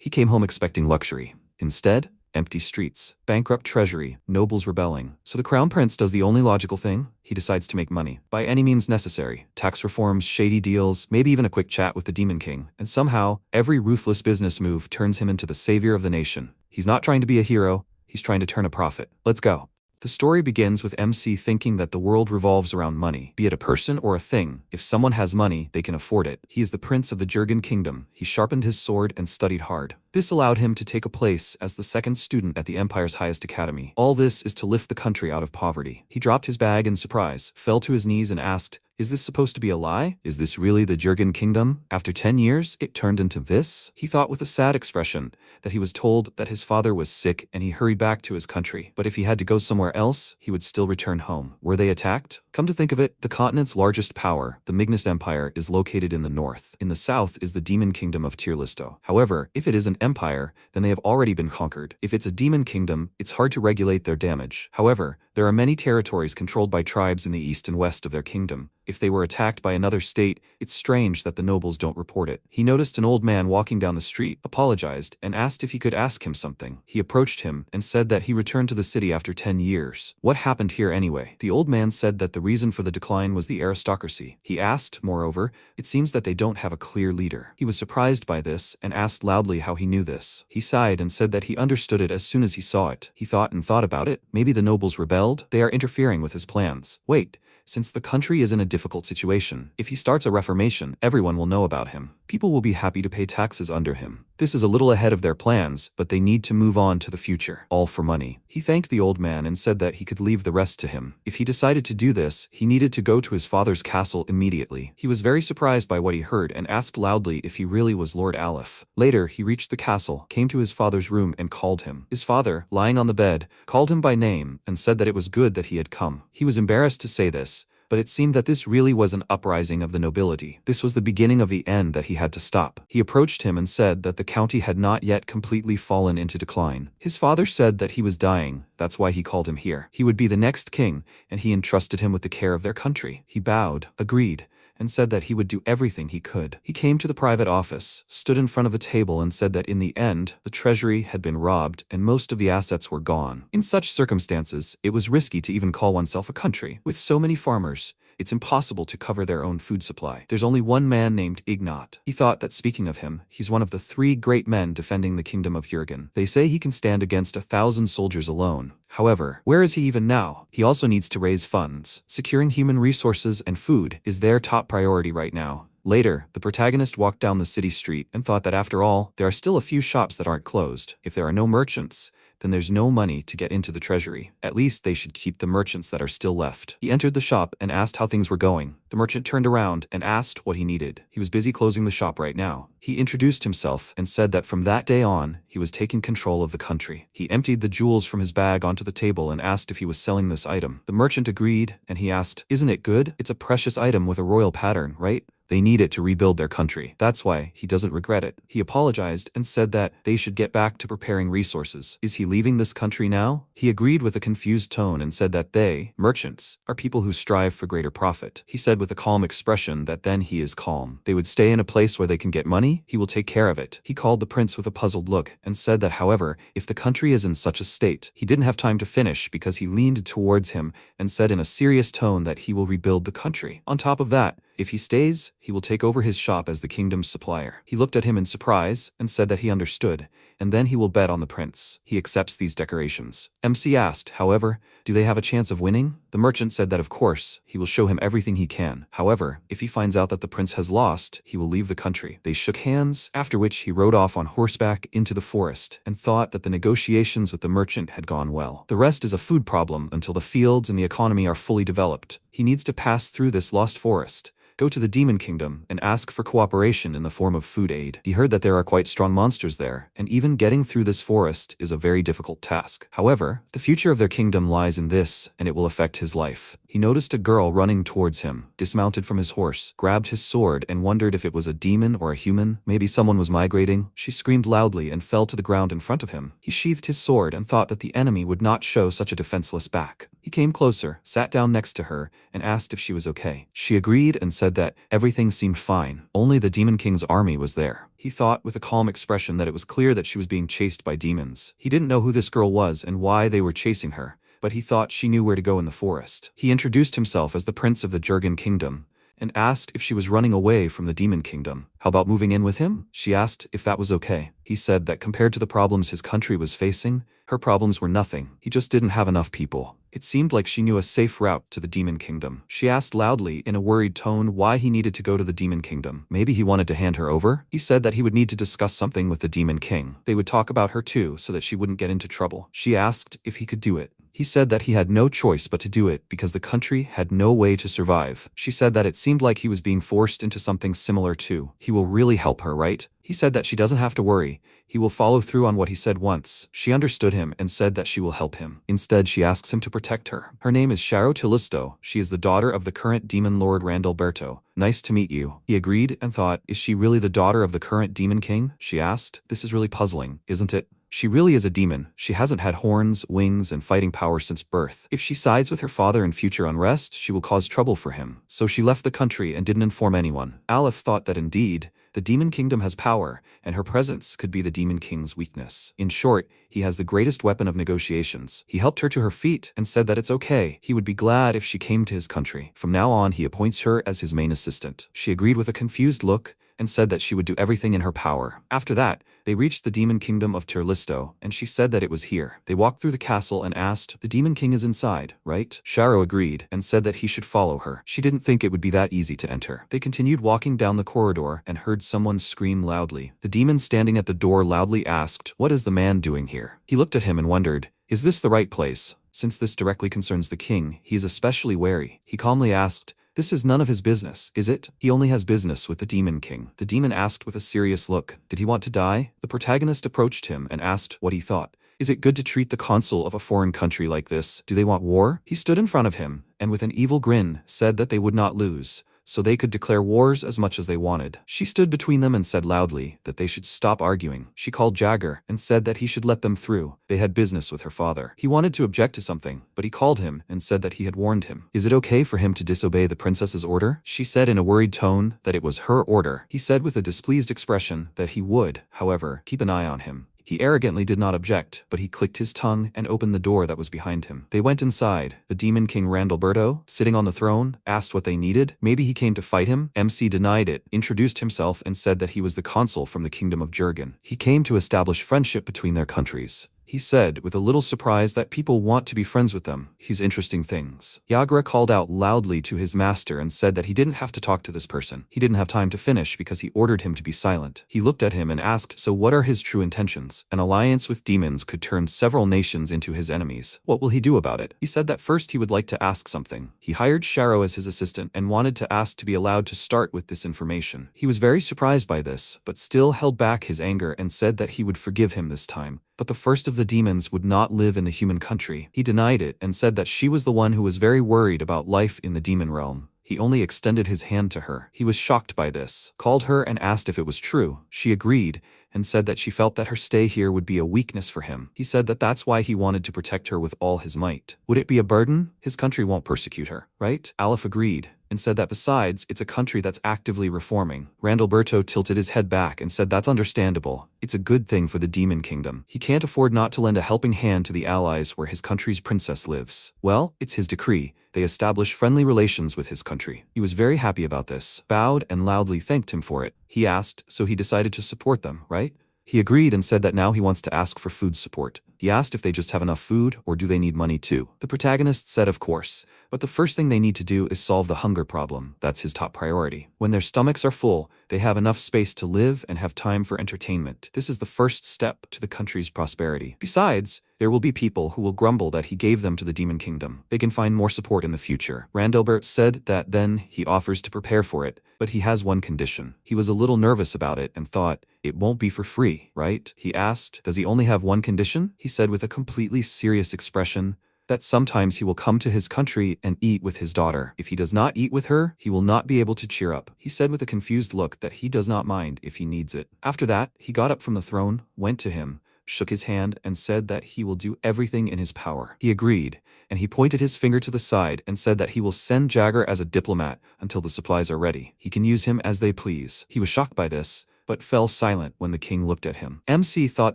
He came home expecting luxury. Instead, empty streets, bankrupt treasury, nobles rebelling. So the crown prince does the only logical thing. He decides to make money, by any means necessary. Tax reforms, shady deals, maybe even a quick chat with the Demon King. And somehow, every ruthless business move turns him into the savior of the nation. He's not trying to be a hero, he's trying to turn a profit. Let's go. The story begins with MC thinking that the world revolves around money, be it a person or a thing. If someone has money, they can afford it. He is the prince of the Jurgen kingdom. He sharpened his sword and studied hard. This allowed him to take a place as the second student at the Empire's highest academy. All this is to lift the country out of poverty. He dropped his bag in surprise, fell to his knees and asked, "Is this supposed to be a lie? Is this really the Jurgen kingdom? After 10 years, it turned into this?" He thought with a sad expression that he was told that his father was sick and he hurried back to his country. But if he had to go somewhere else, he would still return home. Were they attacked? Come to think of it, the continent's largest power, the Mignus Empire, is located in the north. In the south is the demon kingdom of Tirlisto. However, if it is an empire, then they have already been conquered. If it's a demon kingdom, it's hard to regulate their damage. However, there are many territories controlled by tribes in the east and west of their kingdom. If they were attacked by another state, it's strange that the nobles don't report it. He noticed an old man walking down the street, apologized, and asked if he could ask him something. He approached him and said that he returned to the city after 10 years. What happened here anyway? The old man said that the reason for the decline was the aristocracy. He asked, moreover, it seems that they don't have a clear leader. He was surprised by this and asked loudly how he knew this. He sighed and said that he understood it as soon as he saw it. He thought and thought about it. Maybe the nobles rebelled? They are interfering with his plans. Wait. Since the country is in a difficult situation, if he starts a reformation, everyone will know about him. People will be happy to pay taxes under him. This is a little ahead of their plans, but they need to move on to the future, all for money. He thanked the old man and said that he could leave the rest to him. If he decided to do this, he needed to go to his father's castle immediately. He was very surprised by what he heard and asked loudly if he really was Lord Aleph. Later, he reached the castle, came to his father's room and called him. His father, lying on the bed, called him by name and said that it was good that he had come. He was embarrassed to say this, but it seemed that this really was an uprising of the nobility. This was the beginning of the end that he had to stop. He approached him and said that the county had not yet completely fallen into decline. His father said that he was dying, that's why he called him here. He would be the next king, and he entrusted him with the care of their country. He bowed, agreed, and said that he would do everything he could. He came to the private office, stood in front of a table and said that in the end, the treasury had been robbed and most of the assets were gone. In such circumstances, it was risky to even call oneself a country. With so many farmers, it's impossible to cover their own food supply. There's only one man named Ignat. He thought that speaking of him, he's one of the 3 great men defending the kingdom of Jurgen. They say he can stand against 1,000 soldiers alone. However, where is he even now? He also needs to raise funds. Securing human resources and food is their top priority right now. Later, the protagonist walked down the city street and thought that after all, there are still a few shops that aren't closed. If there are no merchants, then there's no money to get into the treasury. At least they should keep the merchants that are still left. He entered the shop and asked how things were going. The merchant turned around and asked what he needed. He was busy closing the shop right now. He introduced himself and said that from that day on, he was taking control of the country. He emptied the jewels from his bag onto the table and asked if he was selling this item. The merchant agreed, and he asked, "Isn't it good? It's a precious item with a royal pattern, right? They need it to rebuild their country. That's why he doesn't regret it." He apologized and said that they should get back to preparing resources. Is he leaving this country now? He agreed with a confused tone and said that they, merchants, are people who strive for greater profit. He said with a calm expression that then he is calm. They would stay in a place where they can get money. He will take care of it. He called the prince with a puzzled look and said that however, if the country is in such a state, he didn't have time to finish because he leaned towards him and said in a serious tone that he will rebuild the country. On top of that, if he stays, he will take over his shop as the kingdom's supplier. He looked at him in surprise and said that he understood, and then he will bet on the prince. He accepts these decorations. MC asked, however, do they have a chance of winning? The merchant said that of course, he will show him everything he can. However, if he finds out that the prince has lost, he will leave the country. They shook hands, after which he rode off on horseback into the forest and thought that the negotiations with the merchant had gone well. The rest is a food problem until the fields and the economy are fully developed. He needs to pass through this lost forest, go to the Demon Kingdom, and ask for cooperation in the form of food aid. He heard that there are quite strong monsters there, and even getting through this forest is a very difficult task. However, the future of their kingdom lies in this, and it will affect his life. He noticed a girl running towards him, dismounted from his horse, grabbed his sword and wondered if it was a demon or a human. Maybe someone was migrating. She screamed loudly and fell to the ground in front of him. He sheathed his sword and thought that the enemy would not show such a defenseless back. He came closer, sat down next to her, and asked if she was okay. She agreed and said that everything seemed fine. Only the Demon King's army was there. He thought with a calm expression that it was clear that she was being chased by demons. He didn't know who this girl was and why they were chasing her, but he thought she knew where to go in the forest. He introduced himself as the Prince of the Jurgen Kingdom and asked if she was running away from the Demon Kingdom. How about moving in with him? She asked if that was okay. He said that compared to the problems his country was facing, her problems were nothing. He just didn't have enough people. It seemed like she knew a safe route to the Demon Kingdom. She asked loudly in a worried tone why he needed to go to the Demon Kingdom. Maybe he wanted to hand her over? He said that he would need to discuss something with the Demon King. They would talk about her too so that she wouldn't get into trouble. She asked if he could do it. He said that he had no choice but to do it because the country had no way to survive. She said that it seemed like he was being forced into something similar too. He will really help her, right? He said that she doesn't have to worry. He will follow through on what he said once. She understood him and said that she will help him. Instead, she asks him to protect her. Her name is Sharo Tilisto. She is the daughter of the current Demon Lord Randalberto. Nice to meet you. He agreed and thought, is she really the daughter of the current Demon King? She asked. This is really puzzling, isn't it? She really is a demon. She hasn't had horns, wings, and fighting power since birth. If she sides with her father in future unrest, she will cause trouble for him. So she left the country and didn't inform anyone. Aleph thought that indeed, the Demon Kingdom has power, and her presence could be the Demon King's weakness. In short, he has the greatest weapon of negotiations. He helped her to her feet and said that it's okay. He would be glad if she came to his country. From now on, he appoints her as his main assistant. She agreed with a confused look and said that she would do everything in her power. After that, they reached the Demon Kingdom of Tirlisto, and she said that it was here. They walked through the castle and asked, the Demon King is inside, right? Sharo agreed and said that he should follow her. She didn't think it would be that easy to enter. They continued walking down the corridor and heard someone scream loudly. The demon standing at the door loudly asked, what is the man doing here? He looked at him and wondered, is this the right place? Since this directly concerns the king, he is especially wary. He calmly asked, this is none of his business, is it? He only has business with the Demon King. The demon asked with a serious look, did he want to die? The protagonist approached him and asked what he thought. Is it good to treat the consul of a foreign country like this? Do they want war? He stood in front of him, and with an evil grin, said that they would not lose, so they could declare wars as much as they wanted. She stood between them and said loudly that they should stop arguing. She called Jagger and said that he should let them through. They had business with her father. He wanted to object to something, but he called him and said that he had warned him. Is it okay for him to disobey the princess's order? She said in a worried tone that it was her order. He said with a displeased expression that he would, however, keep an eye on him. He arrogantly did not object, but he clicked his tongue and opened the door that was behind him. They went inside. The Demon King Randalberto, sitting on the throne, asked what they needed. Maybe he came to fight him? MC denied it, introduced himself and said that he was the consul from the Kingdom of Jurgen. He came to establish friendship between their countries. He said, with a little surprise, that people want to be friends with them. He's interesting things. Yagra called out loudly to his master and said that he didn't have to talk to this person. He didn't have time to finish because he ordered him to be silent. He looked at him and asked, so what are his true intentions? An alliance with demons could turn several nations into his enemies. What will he do about it? He said that first he would like to ask something. He hired Sharo as his assistant and wanted to ask to be allowed to start with this information. He was very surprised by this, but still held back his anger and said that he would forgive him this time. But the first of the demons would not live in the human country. He denied it and said that she was the one who was very worried about life in the demon realm. He only extended his hand to her. He was shocked by this, called her and asked if it was true. She agreed and said that she felt that her stay here would be a weakness for him. He said that that's why he wanted to protect her with all his might. Would it be a burden? His country won't persecute her, right? Aleph agreed and said that besides, it's a country that's actively reforming. Randalberto tilted his head back and said that's understandable. It's a good thing for the Demon Kingdom. He can't afford not to lend a helping hand to the allies where his country's princess lives. Well, it's his decree. They established friendly relations with his country. He was very happy about this, bowed and loudly thanked him for it. He asked, so he decided to support them, right? He agreed and said that now he wants to ask for food support. He asked if they just have enough food or do they need money too. The protagonist said of course, but the first thing they need to do is solve the hunger problem. That's his top priority. When their stomachs are full, they have enough space to live and have time for entertainment. This is the first step to the country's prosperity. Besides, there will be people who will grumble that he gave them to the Demon Kingdom. They can find more support in the future. Randalbert said that then he offers to prepare for it, but he has one condition. He was a little nervous about it and thought, it won't be for free, right? He asked, does he only have one condition? He said with a completely serious expression, that sometimes he will come to his country and eat with his daughter. If he does not eat with her, he will not be able to cheer up. He said with a confused look that he does not mind if he needs it. After that, he got up from the throne, went to him, shook his hand, and said that he will do everything in his power. He agreed, and he pointed his finger to the side and said that he will send Jagger as a diplomat until the supplies are ready. He can use him as they please. He was shocked by this, but fell silent when the king looked at him. MC thought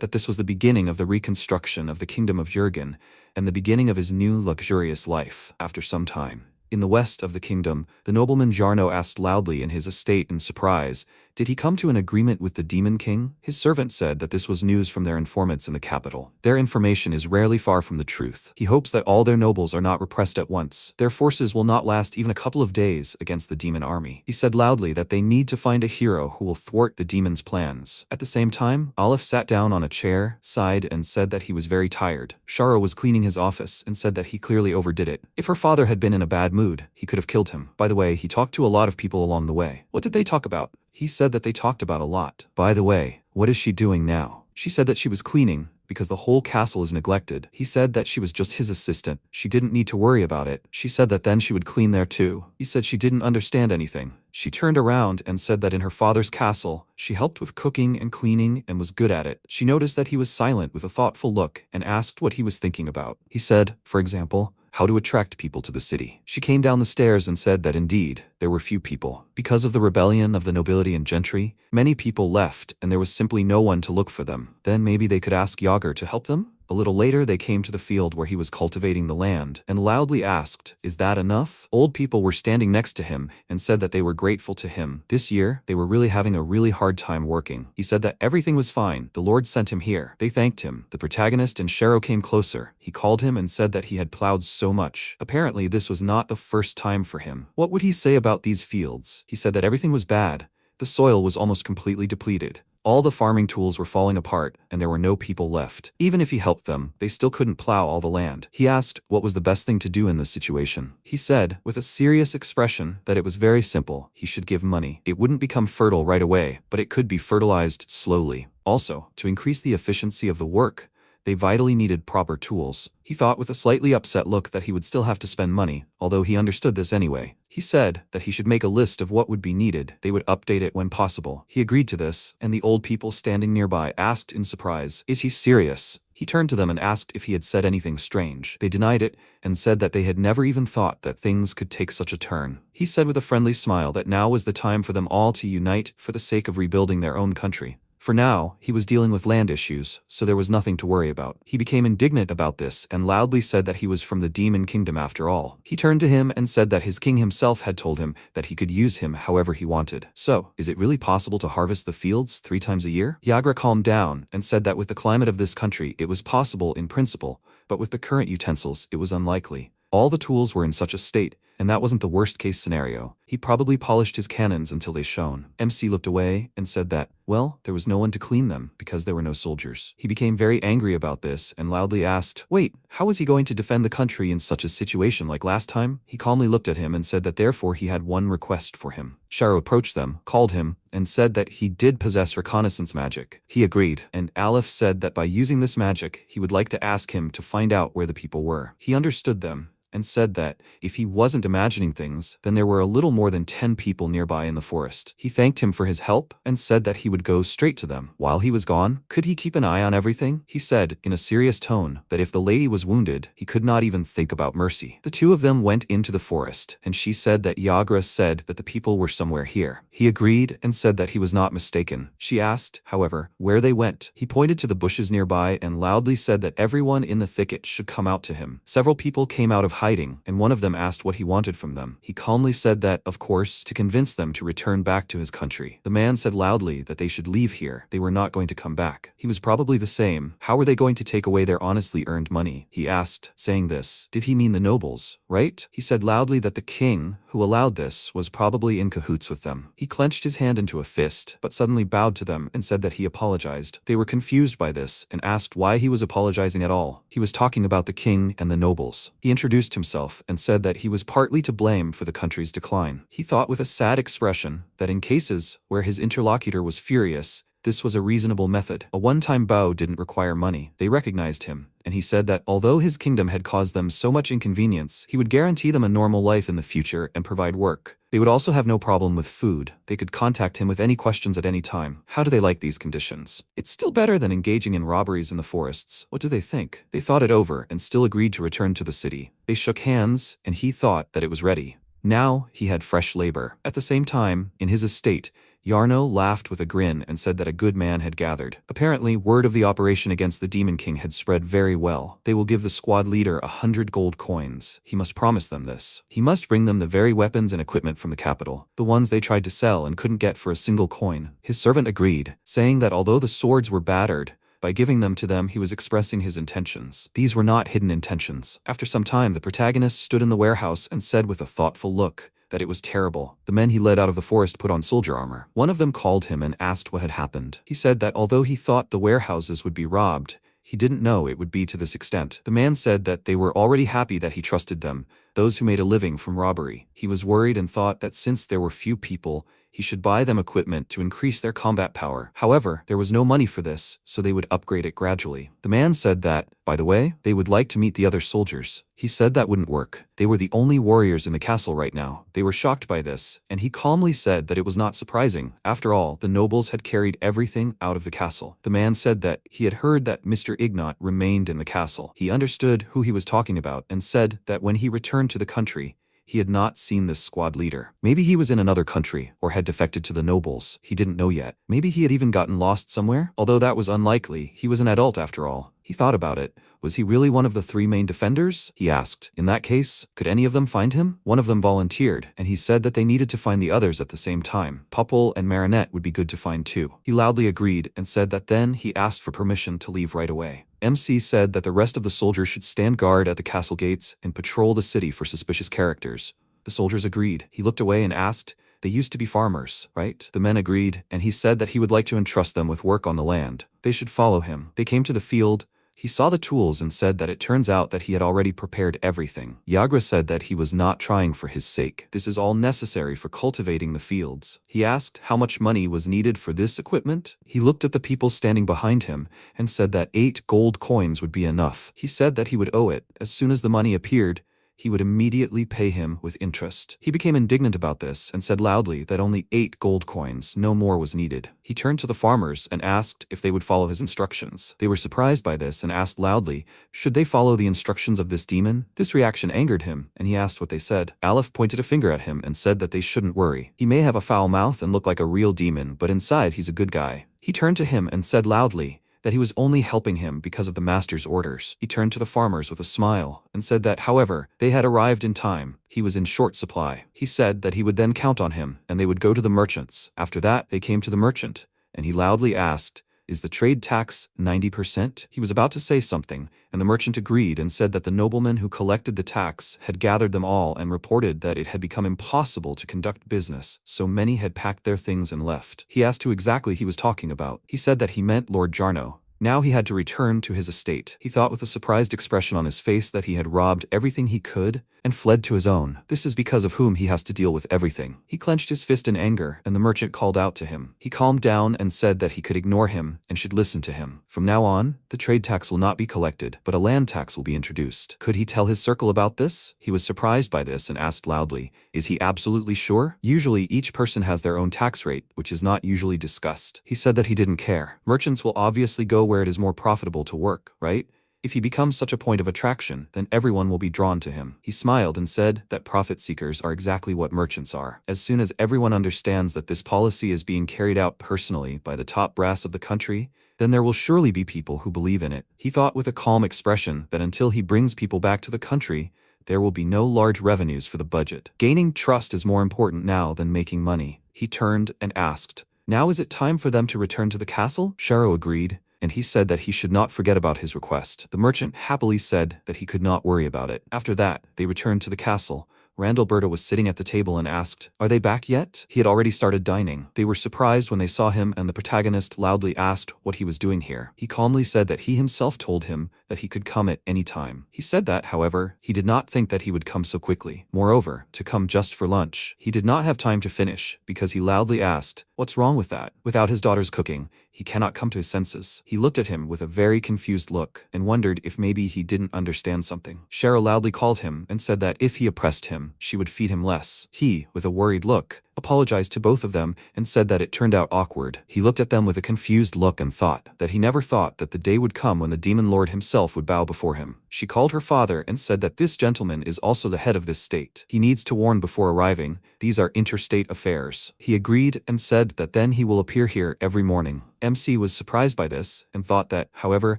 that this was the beginning of the reconstruction of the kingdom of Jurgen and the beginning of his new luxurious life. After some time, in the west of the kingdom, the nobleman Jarno asked loudly in his estate in surprise, "Did he come to an agreement with the Demon King?" His servant said that this was news from their informants in the capital. Their information is rarely far from the truth. He hopes that all their nobles are not repressed at once. Their forces will not last even a couple of days against the demon army. He said loudly that they need to find a hero who will thwart the demon's plans. At the same time, Aleph sat down on a chair, sighed, and said that he was very tired. Sharo was cleaning his office and said that he clearly overdid it. If her father had been in a bad mood, he could have killed him. By the way, he talked to a lot of people along the way. What did they talk about? He said that they talked about a lot. By the way, what is she doing now? She said that she was cleaning, because the whole castle is neglected. He said that she was just his assistant. She didn't need to worry about it. She said that then she would clean there too. He said she didn't understand anything. She turned around and said that in her father's castle, she helped with cooking and cleaning and was good at it. She noticed that he was silent with a thoughtful look and asked what he was thinking about. He said, for example, how to attract people to the city. She came down the stairs and said that indeed, there were few people. Because of the rebellion of the nobility and gentry, many people left and there was simply no one to look for them. Then maybe they could ask Yager to help them? A little later they came to the field where he was cultivating the land and loudly asked, "Is that enough?" Old people were standing next to him and said that they were grateful to him. This year, they were really having a really hard time working. He said that everything was fine. The Lord sent him here. They thanked him. The protagonist and Sharo came closer. He called him and said that he had plowed so much. Apparently, this was not the first time for him. What would he say about these fields? He said that everything was bad. The soil was almost completely depleted. All the farming tools were falling apart, and there were no people left. Even if he helped them, they still couldn't plow all the land. He asked what was the best thing to do in this situation. He said, with a serious expression, that it was very simple. He should give money. It wouldn't become fertile right away, but it could be fertilized slowly. Also, to increase the efficiency of the work, they vitally needed proper tools. He thought with a slightly upset look that he would still have to spend money, although he understood this anyway. He said that he should make a list of what would be needed. They would update it when possible. He agreed to this, and the old people standing nearby asked in surprise, "Is he serious?" He turned to them and asked if he had said anything strange. They denied it and said that they had never even thought that things could take such a turn. He said with a friendly smile that now was the time for them all to unite for the sake of rebuilding their own country. For now, he was dealing with land issues, so there was nothing to worry about. He became indignant about this and loudly said that he was from the Demon Kingdom after all. He turned to him and said that his king himself had told him that he could use him however he wanted. So, is it really possible to harvest the fields 3 times a year? Yagra calmed down and said that with the climate of this country, it was possible in principle, but with the current utensils, it was unlikely. All the tools were in such a state, and that wasn't the worst-case scenario. He probably polished his cannons until they shone. MC looked away and said that, well, there was no one to clean them because there were no soldiers. He became very angry about this and loudly asked, wait, how was he going to defend the country in such a situation like last time? He calmly looked at him and said that therefore he had one request for him. Sharo approached them, called him, and said that he did possess reconnaissance magic. He agreed, and Aleph said that by using this magic, he would like to ask him to find out where the people were. He understood them, and said that, if he wasn't imagining things, then there were a little more than 10 people nearby in the forest. He thanked him for his help, and said that he would go straight to them. While he was gone, could he keep an eye on everything? He said, in a serious tone, that if the lady was wounded, he could not even think about mercy. The two of them went into the forest, and she said that Yagra said that the people were somewhere here. He agreed, and said that he was not mistaken. She asked, however, where they went. He pointed to the bushes nearby, and loudly said that everyone in the thicket should come out to him. Several people came out of hiding, and one of them asked what he wanted from them. He calmly said that, of course, to convince them to return back to his country. The man said loudly that they should leave here. They were not going to come back. He was probably the same. How were they going to take away their honestly earned money? He asked, saying this. Did he mean the nobles, right? He said loudly that the king, who allowed this, was probably in cahoots with them. He clenched his hand into a fist, but suddenly bowed to them and said that he apologized. They were confused by this and asked why he was apologizing at all. He was talking about the king and the nobles. He introduced himself and said that he was partly to blame for the country's decline. He thought with a sad expression that in cases where his interlocutor was furious, this was a reasonable method. A one-time bow didn't require money. They recognized him, and he said that although his kingdom had caused them so much inconvenience, he would guarantee them a normal life in the future and provide work. They would also have no problem with food. They could contact him with any questions at any time. How do they like these conditions? It's still better than engaging in robberies in the forests. What do they think? They thought it over and still agreed to return to the city. They shook hands, and he thought that it was ready. Now he had fresh labor. At the same time, in his estate, Yarno laughed with a grin and said that a good man had gathered. Apparently, word of the operation against the Demon King had spread very well. They will give the squad leader 100 gold coins. He must promise them this. He must bring them the very weapons and equipment from the capital, the ones they tried to sell and couldn't get for a single coin. His servant agreed, saying that although the swords were battered, by giving them to them, he was expressing his intentions. These were not hidden intentions. After some time, the protagonist stood in the warehouse and said with a thoughtful look that it was terrible. The men he led out of the forest put on soldier armor. One of them called him and asked what had happened. He said that although he thought the warehouses would be robbed, he didn't know it would be to this extent. The man said that they were already happy that he trusted them, those who made a living from robbery. He was worried and thought that since there were few people, he should buy them equipment to increase their combat power. However, there was no money for this, so they would upgrade it gradually. The man said that, by the way, they would like to meet the other soldiers. He said that wouldn't work. They were the only warriors in the castle right now. They were shocked by this, and he calmly said that it was not surprising. After all, the nobles had carried everything out of the castle. The man said that he had heard that Mr. Ignat remained in the castle. He understood who he was talking about and said that when he returned to the country, he had not seen this squad leader. Maybe he was in another country or had defected to the nobles. He didn't know yet. Maybe he had even gotten lost somewhere. Although that was unlikely, he was an adult after all. He thought about it. Was he really one of the 3 main defenders? He asked. In that case, could any of them find him? One of them volunteered, and he said that they needed to find the others at the same time. Popple and Marinette would be good to find too. He loudly agreed and said that then he asked for permission to leave right away. MC said that the rest of the soldiers should stand guard at the castle gates and patrol the city for suspicious characters. The soldiers agreed. He looked away and asked, "They used to be farmers, right?" The men agreed, and he said that he would like to entrust them with work on the land. They should follow him. They came to the field. He saw the tools and said that it turns out that he had already prepared everything. Yagra said that he was not trying for his sake. This is all necessary for cultivating the fields. He asked how much money was needed for this equipment. He looked at the people standing behind him and said that 8 gold coins would be enough. He said that he would owe it. As soon as the money appeared, he would immediately pay him with interest. He became indignant about this and said loudly that only 8 gold coins, no more was needed. He turned to the farmers and asked if they would follow his instructions. They were surprised by this and asked loudly, should they follow the instructions of this demon? This reaction angered him, and he asked what they said. Aleph pointed a finger at him and said that they shouldn't worry. He may have a foul mouth and look like a real demon, but inside he's a good guy. He turned to him and said loudly that he was only helping him because of the master's orders. He turned to the farmers with a smile and said that, however, they had arrived in time. He was in short supply. He said that he would then count on him, and they would go to the merchants. After that, they came to the merchant, and he loudly asked, "Is the trade tax 90%? He was about to say something, and the merchant agreed and said that the nobleman who collected the tax had gathered them all and reported that it had become impossible to conduct business, so many had packed their things and left. He asked who exactly he was talking about. He said that he meant Lord Jarno. Now he had to return to his estate. He thought with a surprised expression on his face that he had robbed everything he could and fled to his own. This is because of whom he has to deal with everything. He clenched his fist in anger, and the merchant called out to him. He calmed down and said that he could ignore him and should listen to him. From now on, the trade tax will not be collected, but a land tax will be introduced. Could he tell his circle about this? He was surprised by this and asked loudly, "Is he absolutely sure?" Usually each person has their own tax rate, which is not usually discussed. He said that he didn't care. Merchants will obviously go where it is more profitable to work, right? If he becomes such a point of attraction, then everyone will be drawn to him. He smiled and said that profit seekers are exactly what merchants are. As soon as everyone understands that this policy is being carried out personally by the top brass of the country, then there will surely be people who believe in it. He thought with a calm expression that until he brings people back to the country, there will be no large revenues for the budget. Gaining trust is more important now than making money. He turned and asked, "Now is it time for them to return to the castle?" Sharo agreed, and he said that he should not forget about his request. The merchant happily said that he could not worry about it. After that, they returned to the castle. Randalberta was sitting at the table and asked, "Are they back yet?" He had already started dining. They were surprised when they saw him, and the protagonist loudly asked what he was doing here. He calmly said that he himself told him that he could come at any time. He said that, however, he did not think that he would come so quickly. Moreover, to come just for lunch. He did not have time to finish, because he loudly asked, "What's wrong with that?" Without his daughter's cooking, he cannot come to his senses. He looked at him with a very confused look and wondered if maybe he didn't understand something. Sharo loudly called him and said that if he oppressed him, she would feed him less. He, with a worried look, apologized to both of them and said that it turned out awkward. He looked at them with a confused look and thought that he never thought that the day would come when the demon lord himself would bow before him. She called her father and said that this gentleman is also the head of this state. He needs to warn before arriving. These are interstate affairs. He agreed and said that then he will appear here every morning. MC was surprised by this and thought that, however,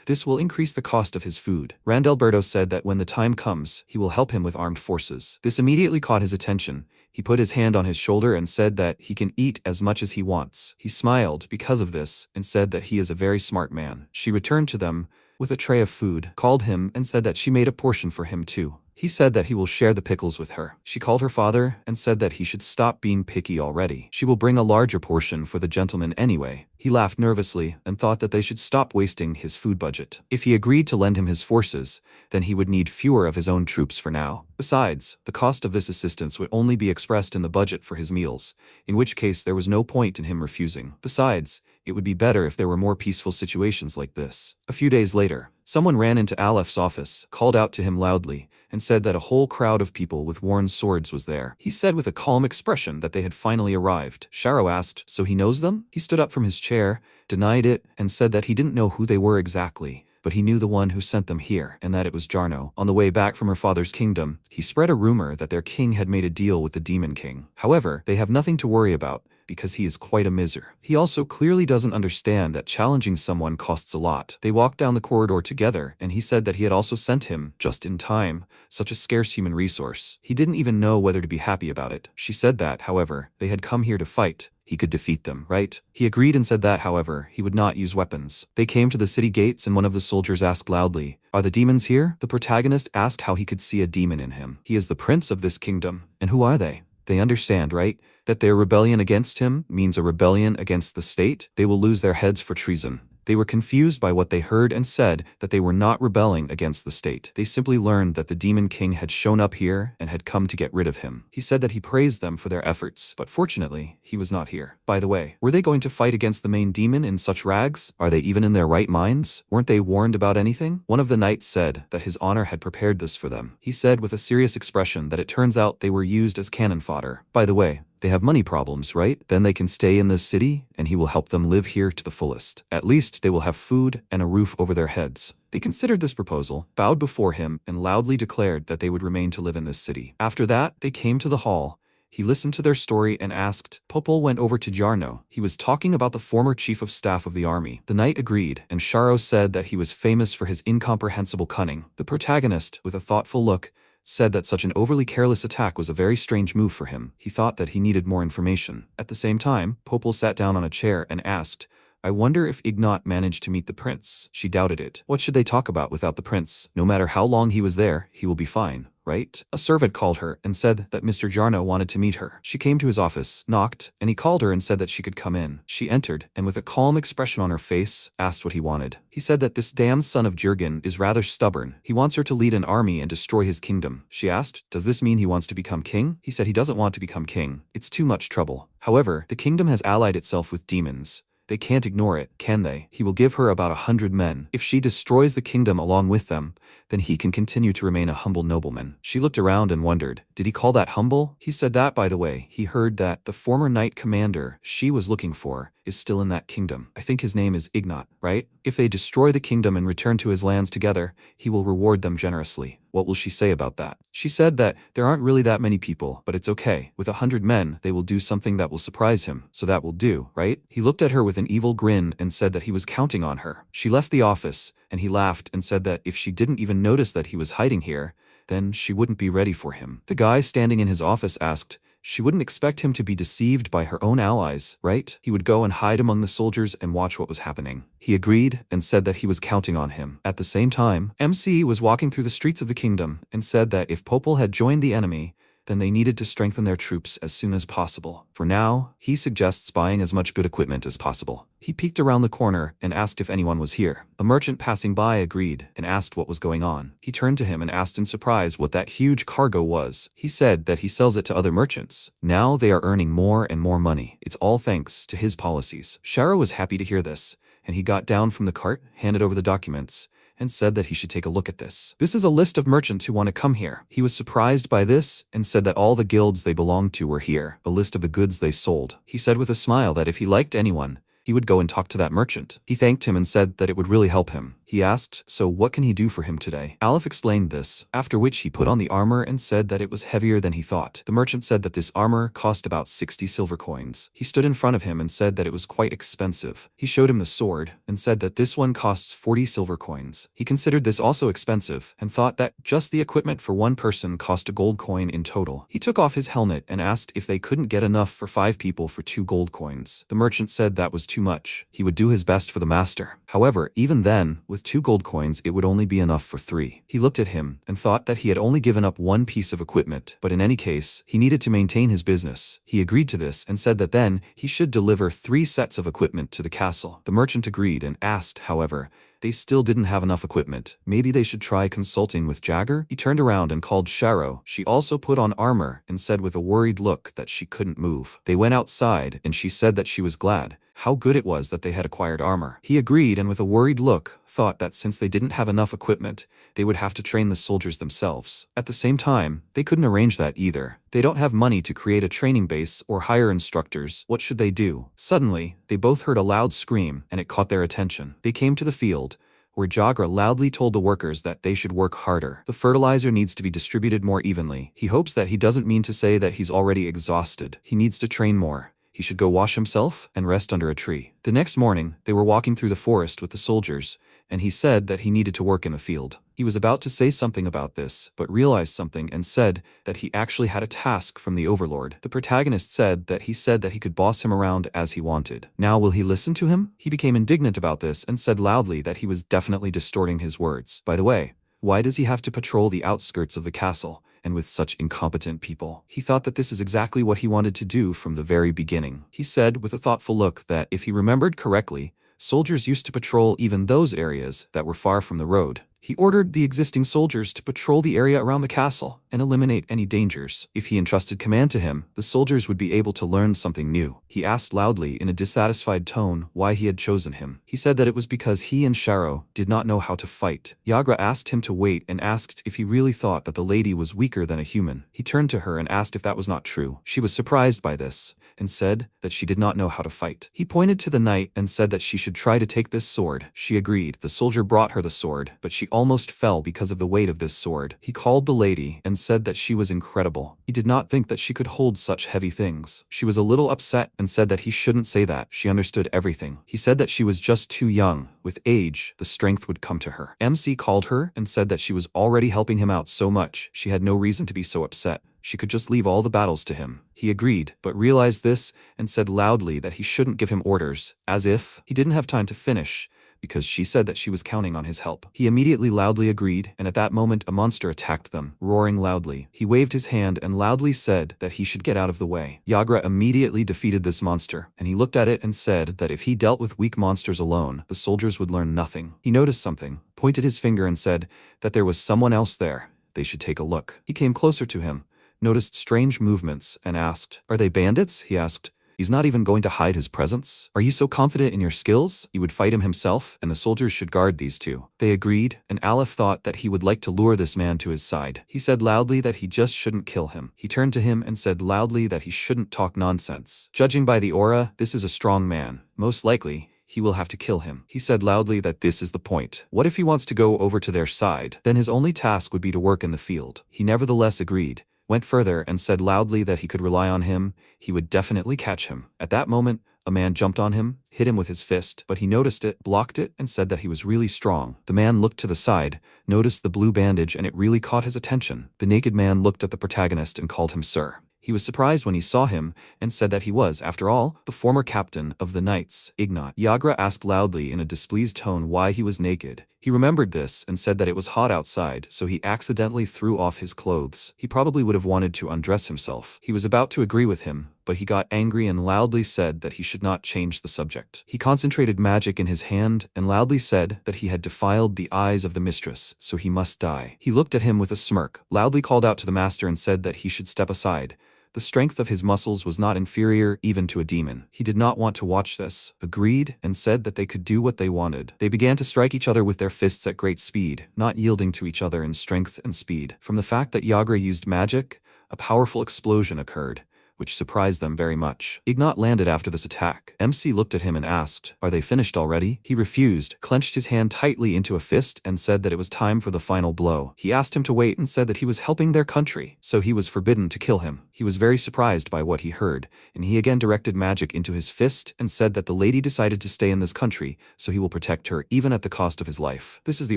this will increase the cost of his food. Randalberto said that when the time comes, he will help him with armed forces. This immediately caught his attention. He put his hand on his shoulder and said that he can eat as much as he wants. He smiled because of this and said that he is a very smart man. She returned to them with a tray of food, called him and said that she made a portion for him too. He said that he will share the pickles with her. She called her father and said that he should stop being picky already. She will bring a larger portion for the gentleman anyway. He laughed nervously and thought that they should stop wasting his food budget. If he agreed to lend him his forces, then he would need fewer of his own troops for now. Besides, the cost of this assistance would only be expressed in the budget for his meals, in which case there was no point in him refusing. Besides, it would be better if there were more peaceful situations like this. A few days later, someone ran into Aleph's office, called out to him loudly, and said that a whole crowd of people with worn swords was there. He said with a calm expression that they had finally arrived. Sharo asked, "So he knows them?" He stood up from his chair, denied it, and said that he didn't know who they were exactly, but he knew the one who sent them here, and that it was Jarno. On the way back from her father's kingdom, he spread a rumor that their king had made a deal with the Demon King. However, they have nothing to worry about, because he is quite a miser. He also clearly doesn't understand that challenging someone costs a lot. They walked down the corridor together, and he said that he had also sent him, just in time, such a scarce human resource. He didn't even know whether to be happy about it. She said that, however, they had come here to fight. He could defeat them, right? He agreed and said that, however, he would not use weapons. They came to the city gates and one of the soldiers asked loudly, "Are the demons here?" The protagonist asked how he could see a demon in him. He is the prince of this kingdom. And who are they? They understand, right? That their rebellion against him means a rebellion against the state. They will lose their heads for treason. They were confused by what they heard and said that they were not rebelling against the state. They simply learned that the Demon King had shown up here and had come to get rid of him. He said that he praised them for their efforts, but fortunately, he was not here. By the way, were they going to fight against the main demon in such rags? Are they even in their right minds? Weren't they warned about anything? One of the knights said that his honor had prepared this for them. He said with a serious expression that it turns out they were used as cannon fodder. By the way, they have money problems, right? Then they can stay in this city, and he will help them live here to the fullest. At least they will have food and a roof over their heads. They considered this proposal, bowed before him, and loudly declared that they would remain to live in this city. After that, they came to the hall. He listened to their story and asked. Popol went over to Jarno. He was talking about the former chief of staff of the army. The knight agreed, and Sharo said that he was famous for his incomprehensible cunning. The protagonist, with a thoughtful look, said that such an overly careless attack was a very strange move for him. He thought that he needed more information. At the same time, Popol sat down on a chair and asked, "I wonder if Ignat managed to meet the prince." She doubted it. What should they talk about without the prince? No matter how long he was there, he will be fine, right? A servant called her and said that Mr. Jarno wanted to meet her. She came to his office, knocked, and he called her and said that she could come in. She entered, and with a calm expression on her face, asked what he wanted. He said that this damned son of Jurgen is rather stubborn. He wants her to lead an army and destroy his kingdom. She asked, "Does this mean he wants to become king?" He said he doesn't want to become king. It's too much trouble. However, the kingdom has allied itself with demons. They can't ignore it, can they? He will give her about 100 men. If she destroys the kingdom along with them, then he can continue to remain a humble nobleman. She looked around and wondered, did he call that humble? He said that, by the way, he heard that the former knight commander she was looking for is still in that kingdom. I think his name is Ignat, right? If they destroy the kingdom and return to his lands together, he will reward them generously. What will she say about that? She said that there aren't really that many people, but it's okay. With 100 men, they will do something that will surprise him, so that will do, right? He looked at her with an evil grin and said that he was counting on her. She left the office, and he laughed and said that if she didn't even notice that he was hiding here, then she wouldn't be ready for him. The guy standing in his office asked, she wouldn't expect him to be deceived by her own allies, right? He would go and hide among the soldiers and watch what was happening. He agreed and said that he was counting on him. At the same time, MC was walking through the streets of the kingdom and said that if Popol had joined the enemy, then they needed to strengthen their troops as soon as possible. For now, he suggests buying as much good equipment as possible. He peeked around the corner and asked if anyone was here. A merchant passing by agreed and asked what was going on. He turned to him and asked in surprise what that huge cargo was. He said that he sells it to other merchants. Now they are earning more and more money. It's all thanks to his policies. Sharo was happy to hear this, and he got down from the cart, handed over the documents, and said that he should take a look at this. This is a list of merchants who want to come here. He was surprised by this and said that all the guilds they belonged to were here, a list of the goods they sold. He said with a smile that if he liked anyone, he would go and talk to that merchant. He thanked him and said that it would really help him. He asked, so what can he do for him today? Aleph explained this, after which he put on the armor and said that it was heavier than he thought. The merchant said that this armor cost about 60 silver coins. He stood in front of him and said that it was quite expensive. He showed him the sword and said that this one costs 40 silver coins. He considered this also expensive and thought that just the equipment for one person cost a gold coin in total. He took off his helmet and asked if they couldn't get enough for 5 people for 2 gold coins. The merchant said that was too much. He would do his best for the master. However, even then, with 2 gold coins, it would only be enough for 3. He looked at him and thought that he had only given up 1 piece of equipment, but in any case, he needed to maintain his business. He agreed to this and said that then he should deliver 3 sets of equipment to the castle. The merchant agreed and asked, however, they still didn't have enough equipment. Maybe they should try consulting with Jagger? He turned around and called Sharo. She also put on armor and said with a worried look that she couldn't move. They went outside and she said that she was glad. How good it was that they had acquired armor. He agreed and with a worried look, thought that since they didn't have enough equipment, they would have to train the soldiers themselves. At the same time, they couldn't arrange that either. They don't have money to create a training base or hire instructors. What should they do? Suddenly, they both heard a loud scream and it caught their attention. They came to the field, where Jagra loudly told the workers that they should work harder. The fertilizer needs to be distributed more evenly. He hopes that he doesn't mean to say that he's already exhausted. He needs to train more. He should go wash himself and rest under a tree. The next morning, they were walking through the forest with the soldiers, and he said that he needed to work in the field. He was about to say something about this, but realized something and said that he actually had a task from the overlord. The protagonist said that he could boss him around as he wanted. Now will he listen to him? He became indignant about this and said loudly that he was definitely distorting his words. By the way, why does he have to patrol the outskirts of the castle, and with such incompetent people? He thought that this is exactly what he wanted to do from the very beginning. He said with a thoughtful look that if he remembered correctly, soldiers used to patrol even those areas that were far from the road. He ordered the existing soldiers to patrol the area around the castle and eliminate any dangers. If he entrusted command to him, the soldiers would be able to learn something new. He asked loudly in a dissatisfied tone why he had chosen him. He said that it was because he and Sharo did not know how to fight. Yagra asked him to wait and asked if he really thought that the lady was weaker than a human. He turned to her and asked if that was not true. She was surprised by this and said that she did not know how to fight. He pointed to the knight and said that she should try to take this sword. She agreed. The soldier brought her the sword, but she almost fell because of the weight of this sword. He called the lady and said that she was incredible. He did not think that she could hold such heavy things. She was a little upset and said that he shouldn't say that. She understood everything. He said that she was just too young. With age, the strength would come to her. MC called her and said that she was already helping him out so much. She had no reason to be so upset. She could just leave all the battles to him. He agreed, but realized this and said loudly that he shouldn't give him orders, as if he didn't have time to finish, because she said that she was counting on his help. He immediately loudly agreed, and at that moment a monster attacked them, roaring loudly. He waved his hand and loudly said that he should get out of the way. Yagra immediately defeated this monster, and he looked at it and said that if he dealt with weak monsters alone, the soldiers would learn nothing. He noticed something, pointed his finger and said that there was someone else there. They should take a look. He came closer to him, noticed strange movements, and asked, "Are they bandits?" He asked. He's not even going to hide his presence? Are you so confident in your skills? He would fight him himself, and the soldiers should guard these two. They agreed, and Aleph thought that he would like to lure this man to his side. He said loudly that he just shouldn't kill him. He turned to him and said loudly that he shouldn't talk nonsense. Judging by the aura, this is a strong man. Most likely, he will have to kill him. He said loudly that this is the point. What if he wants to go over to their side? Then his only task would be to work in the field. He nevertheless agreed, went further and said loudly that he could rely on him. He would definitely catch him. At that moment, a man jumped on him, hit him with his fist, but he noticed it, blocked it, and said that he was really strong. The man looked to the side, noticed the blue bandage, and it really caught his attention. The naked man looked at the protagonist and called him sir. He was surprised when he saw him and said that he was, after all, the former captain of the knights, Ignat. Yagra asked loudly in a displeased tone why he was naked. He remembered this and said that it was hot outside, so he accidentally threw off his clothes. He probably would have wanted to undress himself. He was about to agree with him, but he got angry and loudly said that he should not change the subject. He concentrated magic in his hand and loudly said that he had defiled the eyes of the mistress, so he must die. He looked at him with a smirk, loudly called out to the master and said that he should step aside. The strength of his muscles was not inferior even to a demon. He did not want to watch this, agreed, and said that they could do what they wanted. They began to strike each other with their fists at great speed, not yielding to each other in strength and speed. From the fact that Yagra used magic, a powerful explosion occurred, which surprised them very much. Ignat landed after this attack. MC looked at him and asked, "Are they finished already?" He refused, clenched his hand tightly into a fist and said that it was time for the final blow. He asked him to wait and said that he was helping their country, so he was forbidden to kill him. He was very surprised by what he heard, and he again directed magic into his fist and said that the lady decided to stay in this country, so he will protect her even at the cost of his life. This is the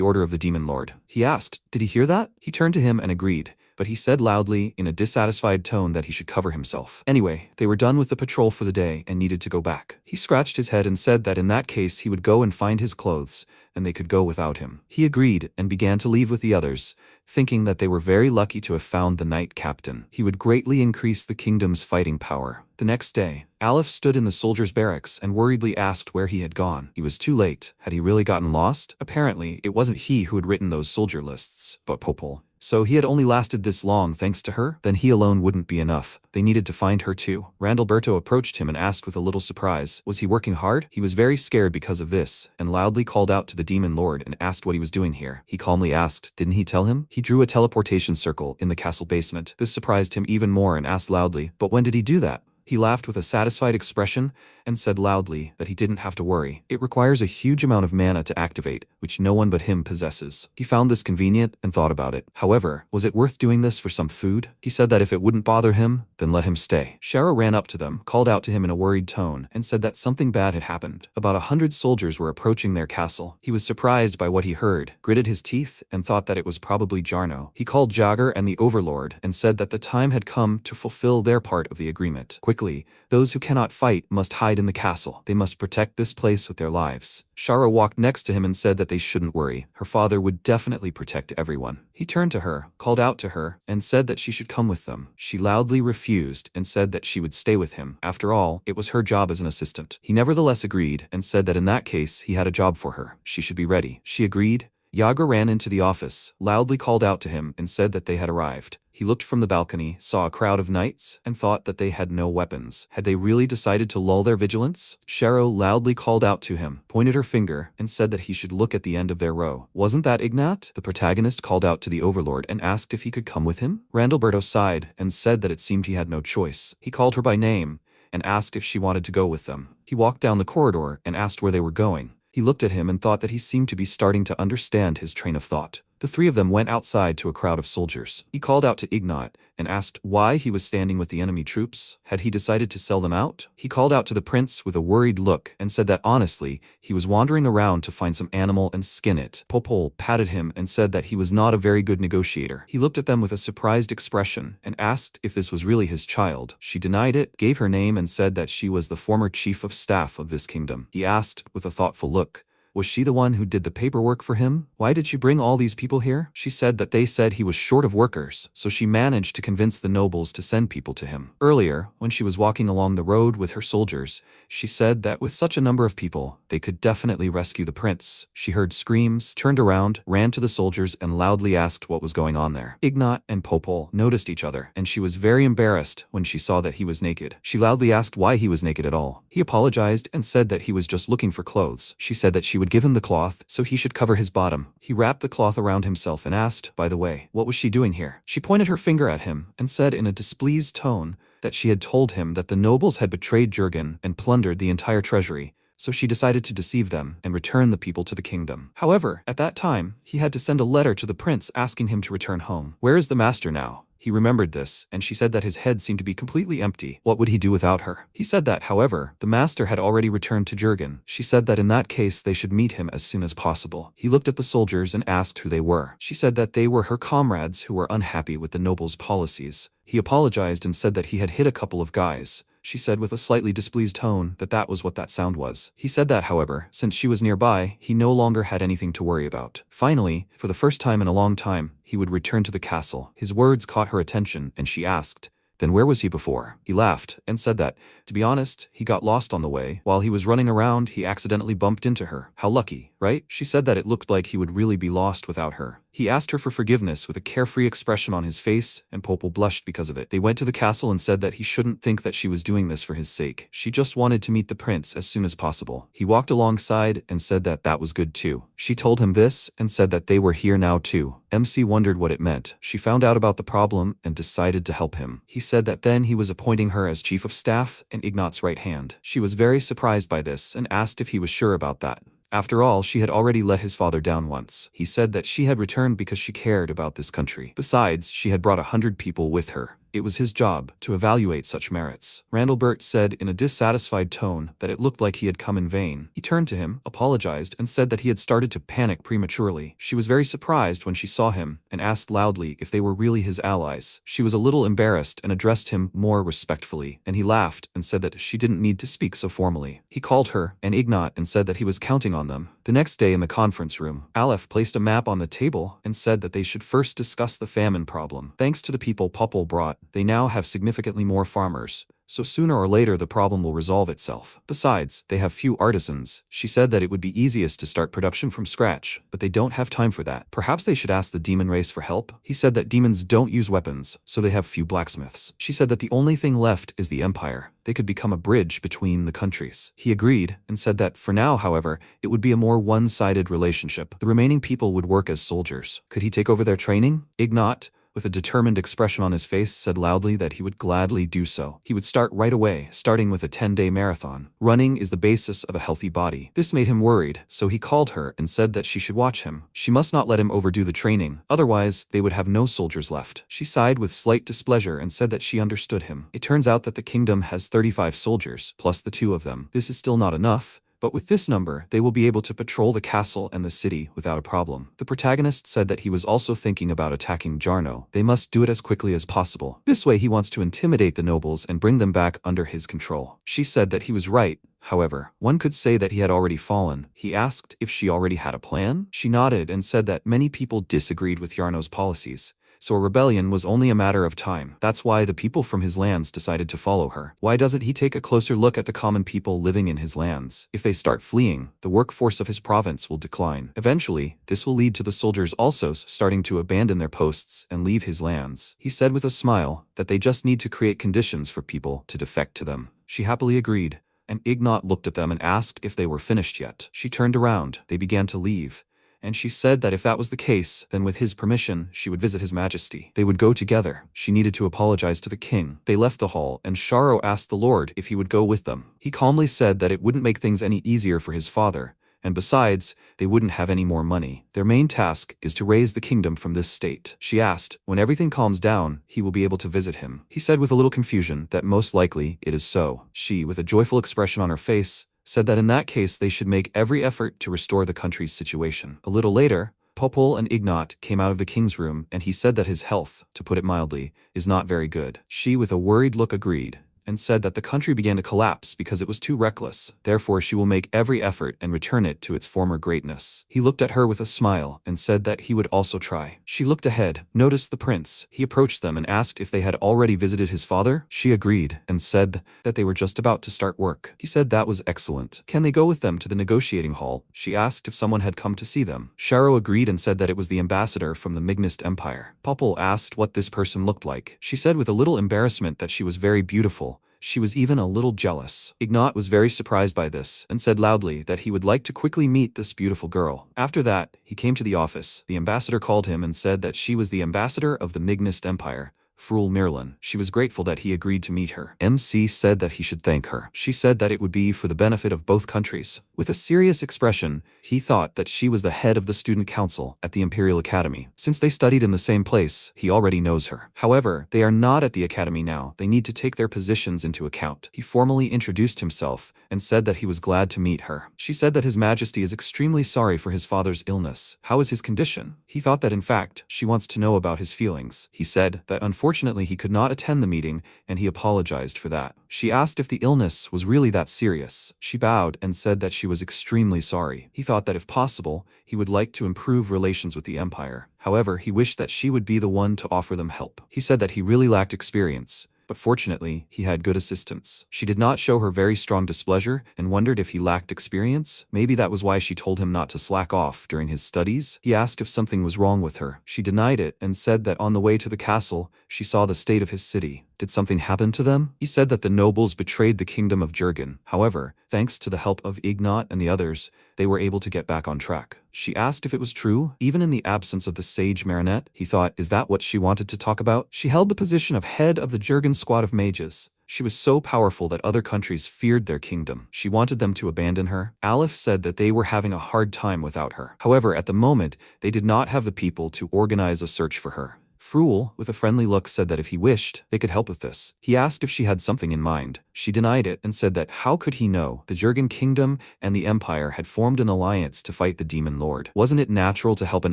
order of the demon lord. He asked, "Did he hear that?" He turned to him and agreed, but he said loudly in a dissatisfied tone that he should cover himself. Anyway, they were done with the patrol for the day and needed to go back. He scratched his head and said that in that case he would go and find his clothes, and they could go without him. He agreed and began to leave with the others, thinking that they were very lucky to have found the knight captain. He would greatly increase the kingdom's fighting power. The next day, Aleph stood in the soldiers' barracks and worriedly asked where he had gone. He was too late. Had he really gotten lost? Apparently, it wasn't he who had written those soldier lists, but Popol. So he had only lasted this long thanks to her? Then he alone wouldn't be enough. They needed to find her too. Randalberto approached him and asked with a little surprise, was he working hard? He was very scared because of this, and loudly called out to the demon lord and asked what he was doing here. He calmly asked, didn't he tell him? He drew a teleportation circle in the castle basement. This surprised him even more and asked loudly, but when did he do that? He laughed with a satisfied expression and said loudly that he didn't have to worry. It requires a huge amount of mana to activate, which no one but him possesses. He found this convenient and thought about it. However, was it worth doing this for some food? He said that if it wouldn't bother him, then let him stay. Shara ran up to them, called out to him in a worried tone, and said that something bad had happened. About 100 soldiers were approaching their castle. He was surprised by what he heard, gritted his teeth, and thought that it was probably Jarno. He called Jagger and the Overlord and said that the time had come to fulfill their part of the agreement. Quickly, those who cannot fight must hide in the castle. They must protect this place with their lives. Shara walked next to him and said that they shouldn't worry. Her father would definitely protect everyone. He turned to her, called out to her, and said that she should come with them. She loudly refused and said that she would stay with him. After all, it was her job as an assistant. He nevertheless agreed and said that in that case he had a job for her. She should be ready. She agreed. Yagra ran into the office, loudly called out to him and said that they had arrived. He looked from the balcony, saw a crowd of knights, and thought that they had no weapons. Had they really decided to lull their vigilance? Sharo loudly called out to him, pointed her finger, and said that he should look at the end of their row. Wasn't that Ignat? The protagonist called out to the Overlord and asked if he could come with him. Randalberto sighed and said that it seemed he had no choice. He called her by name and asked if she wanted to go with them. He walked down the corridor and asked where they were going. He looked at him and thought that he seemed to be starting to understand his train of thought. The three of them went outside to a crowd of soldiers. He called out to Ignat and asked why he was standing with the enemy troops. Had he decided to sell them out? He called out to the prince with a worried look and said that honestly, he was wandering around to find some animal and skin it. Popol patted him and said that he was not a very good negotiator. He looked at them with a surprised expression and asked if this was really his child. She denied it, gave her name and said that she was the former chief of staff of this kingdom. He asked with a thoughtful look, was she the one who did the paperwork for him? Why did she bring all these people here? She said that they said he was short of workers, so she managed to convince the nobles to send people to him. Earlier, when she was walking along the road with her soldiers, she said that with such a number of people, they could definitely rescue the prince. She heard screams, turned around, ran to the soldiers, and loudly asked what was going on there. Ignat and Popol noticed each other, and she was very embarrassed when she saw that he was naked. She loudly asked why he was naked at all. He apologized and said that he was just looking for clothes. She said that she would give him the cloth so he should cover his bottom. He wrapped the cloth around himself and asked, by the way, what was she doing here? She pointed her finger at him and said in a displeased tone that she had told him that the nobles had betrayed Jurgen and plundered the entire treasury, so she decided to deceive them and return the people to the kingdom. However, at that time, he had to send a letter to the prince asking him to return home. Where is the master now? He remembered this, and she said that his head seemed to be completely empty. What would he do without her? He said that, however, the master had already returned to Jurgen. She said that in that case they should meet him as soon as possible. He looked at the soldiers and asked who they were. She said that they were her comrades who were unhappy with the noble's policies. He apologized and said that he had hit a couple of guys. She said with a slightly displeased tone that that was what that sound was. He said that, however, since she was nearby, he no longer had anything to worry about. Finally, for the first time in a long time, he would return to the castle. His words caught her attention, and she asked, "Then where was he before?" He laughed and said that, to be honest, he got lost on the way. While he was running around, he accidentally bumped into her. How lucky, right? She said that it looked like he would really be lost without her. He asked her for forgiveness with a carefree expression on his face, and Popol blushed because of it. They went to the castle and said that he shouldn't think that she was doing this for his sake. She just wanted to meet the prince as soon as possible. He walked alongside and said that that was good too. She told him this and said that they were here now too. MC wondered what it meant. She found out about the problem and decided to help him. He said that then he was appointing her as chief of staff and Ignat's right hand. She was very surprised by this and asked if he was sure about that. After all, she had already let his father down once. He said that she had returned because she cared about this country. Besides, she had brought 100 people with her. It was his job to evaluate such merits. Randalbert said in a dissatisfied tone that it looked like he had come in vain. He turned to him, apologized, and said that he had started to panic prematurely. She was very surprised when she saw him and asked loudly if they were really his allies. She was a little embarrassed and addressed him more respectfully, and he laughed and said that she didn't need to speak so formally. He called her and Ignat and said that he was counting on them. The next day in the conference room, Aleph placed a map on the table and said that they should first discuss the famine problem. Thanks to the people Popol brought, they now have significantly more farmers, so sooner or later the problem will resolve itself. Besides, they have few artisans. She said that it would be easiest to start production from scratch, but they don't have time for that. Perhaps they should ask the demon race for help? He said that demons don't use weapons, so they have few blacksmiths. She said that the only thing left is the empire. They could become a bridge between the countries. He agreed and said that for now, however, it would be a more one-sided relationship. The remaining people would work as soldiers. Could he take over their training? Ignat, with a determined expression on his face, said loudly that he would gladly do so. He would start right away, starting with a 10-day marathon. Running is the basis of a healthy body. This made him worried, so he called her and said that she should watch him. She must not let him overdo the training, otherwise they would have no soldiers left. She sighed with slight displeasure and said that she understood him. It turns out that the kingdom has 35 soldiers, plus the 2 of them. This is still not enough, but with this number, they will be able to patrol the castle and the city without a problem. The protagonist said that he was also thinking about attacking Jarno. They must do it as quickly as possible. This way he wants to intimidate the nobles and bring them back under his control. She said that he was right. However, one could say that he had already fallen. He asked if she already had a plan. She nodded and said that many people disagreed with Jarno's policies, so a rebellion was only a matter of time. That's why the people from his lands decided to follow her. Why doesn't he take a closer look at the common people living in his lands? If they start fleeing, the workforce of his province will decline. Eventually, this will lead to the soldiers also starting to abandon their posts and leave his lands. He said with a smile that they just need to create conditions for people to defect to them. She happily agreed, and Ignat looked at them and asked if they were finished yet. She turned around. They began to leave, and she said that if that was the case, then with his permission, she would visit his majesty. They would go together. She needed to apologize to the king. They left the hall, and Sharo asked the lord if he would go with them. He calmly said that it wouldn't make things any easier for his father, and besides, they wouldn't have any more money. Their main task is to raise the kingdom from this state. She asked, when everything calms down, he will be able to visit him. He said with a little confusion that most likely it is so. She, with a joyful expression on her face, said that in that case they should make every effort to restore the country's situation. A little later, Popol and Ignat came out of the king's room, and he said that his health, to put it mildly, is not very good. She, with a worried look, agreed, and said that the country began to collapse because it was too reckless. Therefore, she will make every effort and return it to its former greatness. He looked at her with a smile and said that he would also try. She looked ahead, noticed the prince. He approached them and asked if they had already visited his father. She agreed and said that they were just about to start work. He said that was excellent. Can they go with them to the negotiating hall? She asked if someone had come to see them. Sharo agreed and said that it was the ambassador from the Mignist Empire. Popol asked what this person looked like. She said with a little embarrassment that she was very beautiful. She was even a little jealous. Ignat was very surprised by this and said loudly that he would like to quickly meet this beautiful girl. After that, he came to the office. The ambassador called him and said that she was the ambassador of the Mignist Empire, Frul Mirlin. She was grateful that he agreed to meet her. MC said that he should thank her. She said that it would be for the benefit of both countries. With a serious expression, he thought that she was the head of the student council at the Imperial Academy. Since they studied in the same place, he already knows her. However, they are not at the academy now. They need to take their positions into account. He formally introduced himself and said that he was glad to meet her. She said that His Majesty is extremely sorry for his father's illness. How is his condition? He thought that in fact, she wants to know about his feelings. He said that unfortunately he could not attend the meeting and he apologized for that. She asked if the illness was really that serious. She bowed and said that she was extremely sorry. He thought that if possible, he would like to improve relations with the Empire. However, he wished that she would be the one to offer them help. He said that he really lacked experience, but fortunately, he had good assistance. She did not show her very strong displeasure and wondered if he lacked experience. Maybe that was why she told him not to slack off during his studies. He asked if something was wrong with her. She denied it and said that on the way to the castle, she saw the state of his city. Did something happen to them? He said that the nobles betrayed the kingdom of Jurgen. However, thanks to the help of Ignat and the others, they were able to get back on track. She asked if it was true, even in the absence of the sage Marinette. He thought, is that what she wanted to talk about? She held the position of head of the Jurgen squad of mages. She was so powerful that other countries feared their kingdom. She wanted them to abandon her. Aleph said that they were having a hard time without her. However, at the moment, they did not have the people to organize a search for her. Fruel, with a friendly look, said that if he wished, they could help with this. He asked if she had something in mind. She denied it and said that how could he know? The Jurgen kingdom and the Empire had formed an alliance to fight the Demon Lord. Wasn't it natural to help an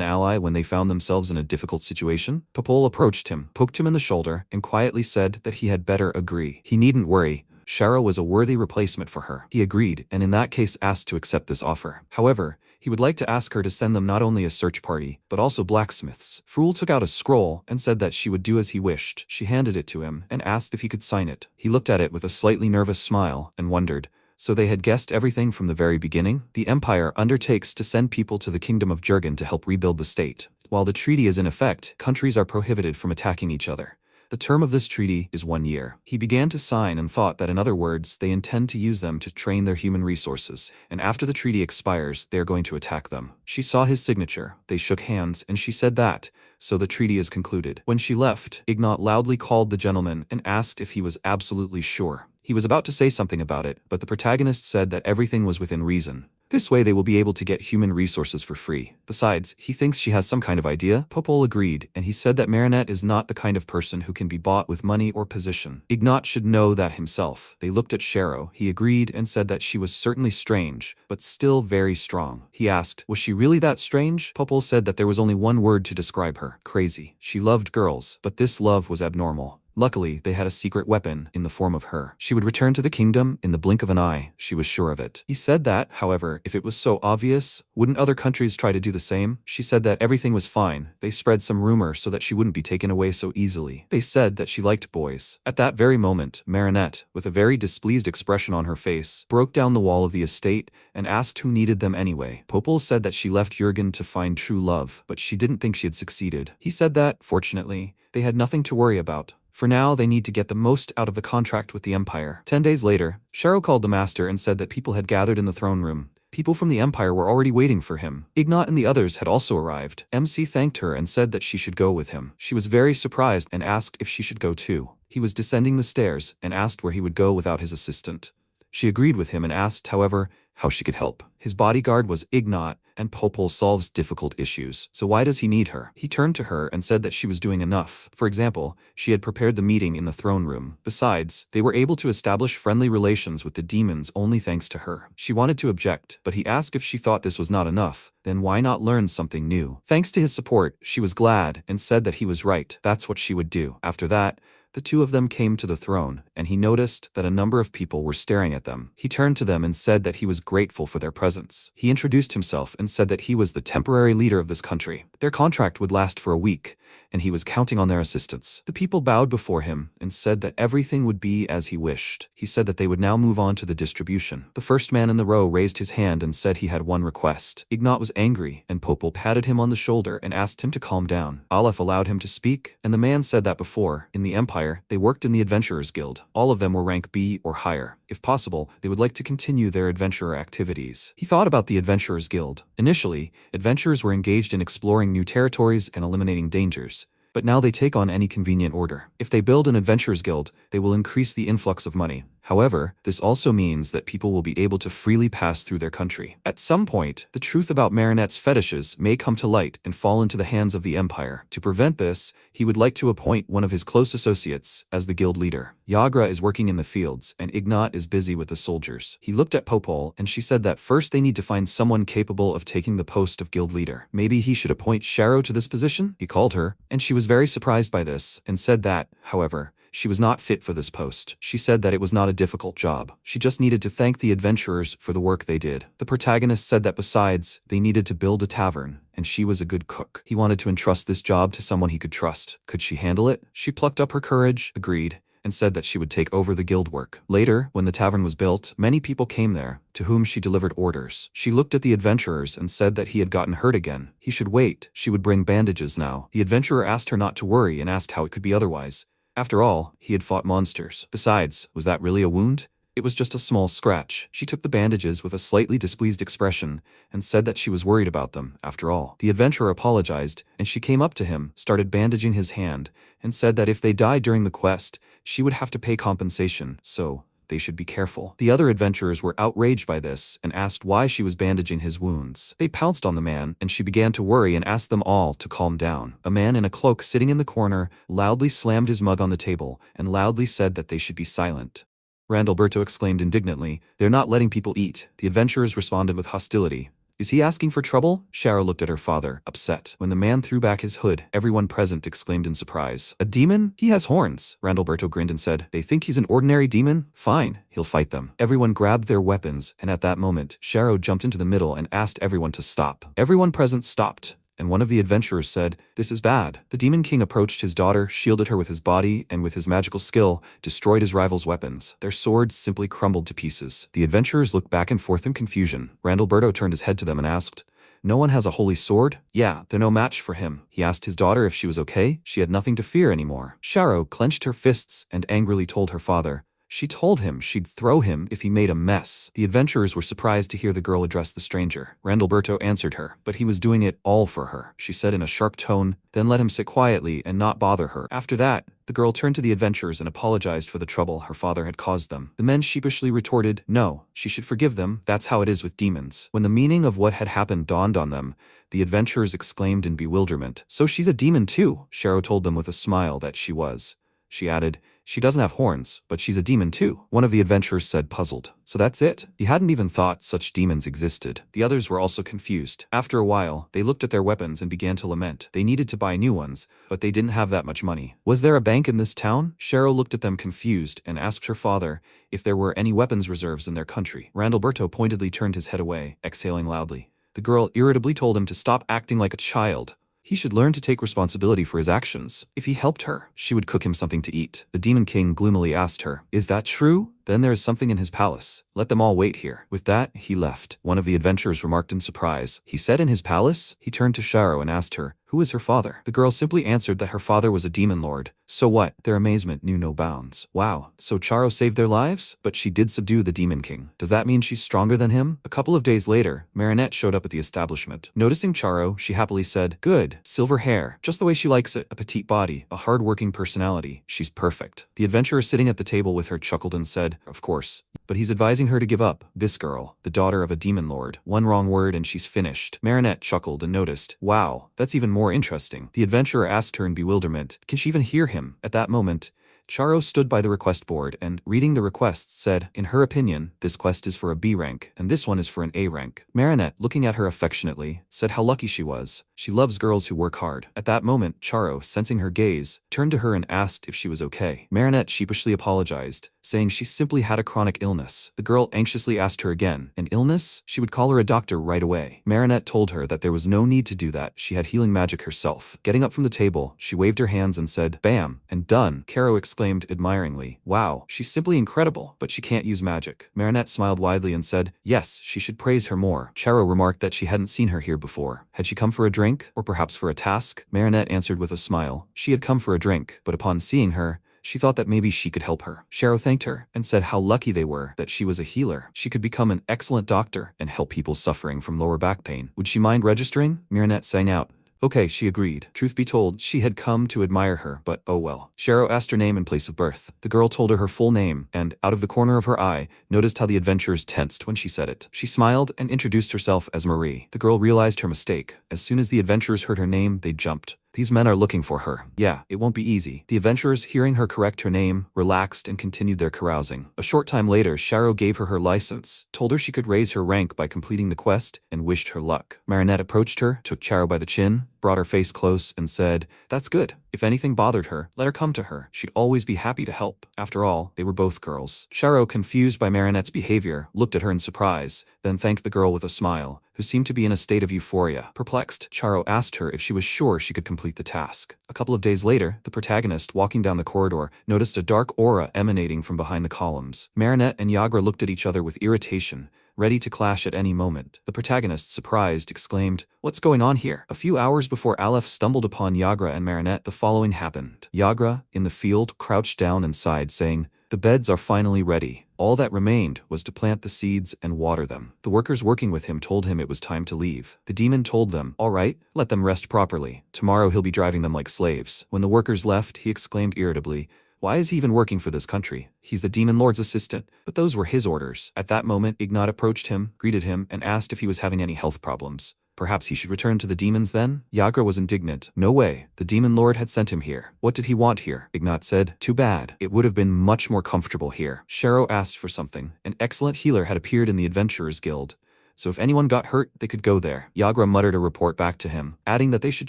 ally when they found themselves in a difficult situation? Popol approached him, poked him in the shoulder, and quietly said that he had better agree. He needn't worry. Shara was a worthy replacement for her. He agreed, and in that case asked to accept this offer. However, he would like to ask her to send them not only a search party, but also blacksmiths. Fruel took out a scroll and said that she would do as he wished. She handed it to him and asked if he could sign it. He looked at it with a slightly nervous smile and wondered, so they had guessed everything from the very beginning? The Empire undertakes to send people to the kingdom of Jurgen to help rebuild the state. While the treaty is in effect, countries are prohibited from attacking each other. The term of this treaty is 1 year. He began to sign and thought that in other words, they intend to use them to train their human resources, and after the treaty expires, they are going to attack them. She saw his signature, they shook hands, and she said that, so the treaty is concluded. When she left, Ignat loudly called the gentleman and asked if he was absolutely sure. He was about to say something about it, but the protagonist said that everything was within reason. This way they will be able to get human resources for free. Besides, he thinks she has some kind of idea. Popol agreed, and he said that Marinette is not the kind of person who can be bought with money or position. Ignat should know that himself. They looked at Sharo. He agreed and said that she was certainly strange, but still very strong. He asked, was she really that strange? Popol said that there was only one word to describe her: crazy. She loved girls, but this love was abnormal. Luckily, they had a secret weapon in the form of her. She would return to the kingdom in the blink of an eye. She was sure of it. He said that, however, if it was so obvious, wouldn't other countries try to do the same? She said that everything was fine. They spread some rumor so that she wouldn't be taken away so easily. They said that she liked boys. At that very moment, Marinette, with a very displeased expression on her face, broke down the wall of the estate and asked who needed them anyway. Popol said that she left Jurgen to find true love, but she didn't think she had succeeded. He said that, fortunately, they had nothing to worry about. For now, they need to get the most out of the contract with the Empire. 10 days later, Sharo called the master and said that people had gathered in the throne room. People from the Empire were already waiting for him. Ignat and the others had also arrived. MC thanked her and said that she should go with him. She was very surprised and asked if she should go too. He was descending the stairs and asked where he would go without his assistant. She agreed with him and asked, however, how she could help. His bodyguard was Ignat, and Popol solves difficult issues. So why does he need her? He turned to her and said that she was doing enough. For example, she had prepared the meeting in the throne room. Besides, they were able to establish friendly relations with the demons only thanks to her. She wanted to object, but he asked if she thought this was not enough. Then why not learn something new? Thanks to his support, she was glad and said that he was right. That's what she would do. After that, the two of them came to the throne, and he noticed that a number of people were staring at them. He turned to them and said that he was grateful for their presence. He introduced himself and said that he was the temporary leader of this country. Their contract would last for a week, and he was counting on their assistance. The people bowed before him and said that everything would be as he wished. He said that they would now move on to the distribution. The first man in the row raised his hand and said he had one request. Ignat was angry, and Popol patted him on the shoulder and asked him to calm down. Aleph allowed him to speak, and the man said that before, in the Empire, they worked in the Adventurers Guild. All of them were rank B or higher. If possible, they would like to continue their adventurer activities. He thought about the Adventurers Guild. Initially, adventurers were engaged in exploring new territories and eliminating dangers. But now they take on any convenient order. If they build an Adventurers Guild, they will increase the influx of money. However, this also means that people will be able to freely pass through their country. At some point, the truth about Marinette's fetishes may come to light and fall into the hands of the Empire. To prevent this, he would like to appoint one of his close associates as the guild leader. Yagra is working in the fields, and Ignat is busy with the soldiers. He looked at Popol, and she said that first they need to find someone capable of taking the post of guild leader. Maybe he should appoint Sharo to this position? He called her, and she was very surprised by this, and said that, however, she was not fit for this post. She said that it was not a difficult job. She just needed to thank the adventurers for the work they did. The protagonist said that besides, they needed to build a tavern, and she was a good cook. He wanted to entrust this job to someone he could trust. Could she handle it? She plucked up her courage, agreed, and said that she would take over the guild work. Later, when the tavern was built, many people came there, to whom she delivered orders. She looked at the adventurers and said that he had gotten hurt again. He should wait. She would bring bandages now. The adventurer asked her not to worry and asked how it could be otherwise. After all, he had fought monsters. Besides, was that really a wound? It was just a small scratch. She took the bandages with a slightly displeased expression and said that she was worried about them, after all. The adventurer apologized, and she came up to him, started bandaging his hand, and said that if they died during the quest, she would have to pay compensation, so they should be careful. The other adventurers were outraged by this and asked why she was bandaging his wounds. They pounced on the man, and she began to worry and asked them all to calm down. A man in a cloak sitting in the corner loudly slammed his mug on the table and loudly said that they should be silent. Randalberto exclaimed indignantly, "They're not letting people eat." The adventurers responded with hostility. "Is he asking for trouble?" Sharo looked at her father, upset. When the man threw back his hood, everyone present exclaimed in surprise. "A demon? He has horns." Randalberto grinned and said, "They think he's an ordinary demon? Fine, he'll fight them." Everyone grabbed their weapons, and at that moment, Sharo jumped into the middle and asked everyone to stop. Everyone present stopped, and one of the adventurers said, "This is bad." The Demon King approached his daughter, shielded her with his body, and with his magical skill, destroyed his rival's weapons. Their swords simply crumbled to pieces. The adventurers looked back and forth in confusion. Randalberto turned his head to them and asked, "No one has a holy sword?" "Yeah, they're no match for him." He asked his daughter if she was okay. She had nothing to fear anymore. Sharo clenched her fists and angrily told her father. She told him she'd throw him if he made a mess. The adventurers were surprised to hear the girl address the stranger. Randalberto answered her, but he was doing it all for her, she said in a sharp tone, then let him sit quietly and not bother her. After that, the girl turned to the adventurers and apologized for the trouble her father had caused them. The men sheepishly retorted, no, she should forgive them, that's how it is with demons. When the meaning of what had happened dawned on them, the adventurers exclaimed in bewilderment, "So she's a demon too?" Sharo told them with a smile that she was. She added, "She doesn't have horns, but she's a demon too." One of the adventurers said, puzzled. "So that's it?" He hadn't even thought such demons existed. The others were also confused. After a while, they looked at their weapons and began to lament. They needed to buy new ones, but they didn't have that much money. Was there a bank in this town? Sharo looked at them confused and asked her father if there were any weapons reserves in their country. Randalberto pointedly turned his head away, exhaling loudly. The girl irritably told him to stop acting like a child. He should learn to take responsibility for his actions. If he helped her, she would cook him something to eat. The Demon King gloomily asked her, "Is that true? Then there is something in his palace. Let them all wait here." With that, he left. One of the adventurers remarked in surprise, "He said in his palace?" He turned to Sharo and asked her, "Who is her father?" The girl simply answered that her father was a demon lord. So what? Their amazement knew no bounds. Wow, so Charo saved their lives? But she did subdue the Demon King. Does that mean she's stronger than him? A couple of days later, Marinette showed up at the establishment. Noticing Charo, she happily said, "Good, silver hair, just the way she likes it, a petite body, a hard-working personality. She's perfect." The adventurer sitting at the table with her chuckled and said, "Of course. But he's advising her to give up. This girl, the daughter of a demon lord. One wrong word and she's finished." Marinette chuckled and noticed, "Wow, that's even more interesting." The adventurer asked her in bewilderment, can she even hear him? At that moment, Charo stood by the request board and, reading the requests, said, in her opinion, this quest is for a B rank, and this one is for an A rank. Marinette, looking at her affectionately, said how lucky she was. She loves girls who work hard. At that moment, Charo, sensing her gaze, turned to her and asked if she was okay. Marinette sheepishly apologized, saying she simply had a chronic illness. The girl anxiously asked her again, an illness? She would call her a doctor right away. Marinette told her that there was no need to do that. She had healing magic herself. Getting up from the table, she waved her hands and said, "Bam, and done." Charo exclaimed admiringly, "Wow, she's simply incredible, but she can't use magic." Marinette smiled widely and said, "Yes, she should praise her more." Charo remarked that she hadn't seen her here before. Had she come for a drink, or perhaps for a task? Marinette answered with a smile. She had come for a drink, but upon seeing her, she thought that maybe she could help her. Charo thanked her and said how lucky they were that she was a healer. She could become an excellent doctor and help people suffering from lower back pain. Would she mind registering? Marinette sang out, Okay, she agreed. Truth be told, she had come to admire her, but oh well. Sharo asked her name and place of birth. The girl told her full name, and, out of the corner of her eye, noticed how the adventurers tensed when she said it. She smiled and introduced herself as Marie. The girl realized her mistake. As soon as the adventurers heard her name, they jumped. These men are looking for her. Yeah, it won't be easy. The adventurers, hearing her correct her name, relaxed and continued their carousing. A short time later, Sharo gave her license, told her she could raise her rank by completing the quest, and wished her luck. Marinette approached her, took Sharo by the chin, brought her face close, and said, "That's good. If anything bothered her, let her come to her. She'd always be happy to help." After all, they were both girls. Sharo, confused by Marinette's behavior, looked at her in surprise, then thanked the girl with a smile, who seemed to be in a state of euphoria. Perplexed, Sharo asked her if she was sure she could complete the task. A couple of days later, the protagonist, walking down the corridor, noticed a dark aura emanating from behind the columns. Marinette and Yagra looked at each other with irritation, ready to clash at any moment. The protagonist, surprised, exclaimed, "What's going on here?" A few hours before Aleph stumbled upon Yagra and Marinette, the following happened. Yagra, in the field, crouched down and sighed, saying, "The beds are finally ready." All that remained was to plant the seeds and water them. The workers working with him told him it was time to leave. The demon told them, "All right, let them rest properly. Tomorrow he'll be driving them like slaves." When the workers left, he exclaimed irritably, "Why is he even working for this country? He's the demon lord's assistant." But those were his orders. At that moment, Ignat approached him, greeted him, and asked if he was having any health problems. Perhaps he should return to the demons then? Yagra was indignant. No way. The demon lord had sent him here. What did he want here? Ignat said, "Too bad. It would have been much more comfortable here." Sharo asked for something. An excellent healer had appeared in the Adventurers Guild, so if anyone got hurt, they could go there. Yagra muttered a report back to him, adding that they should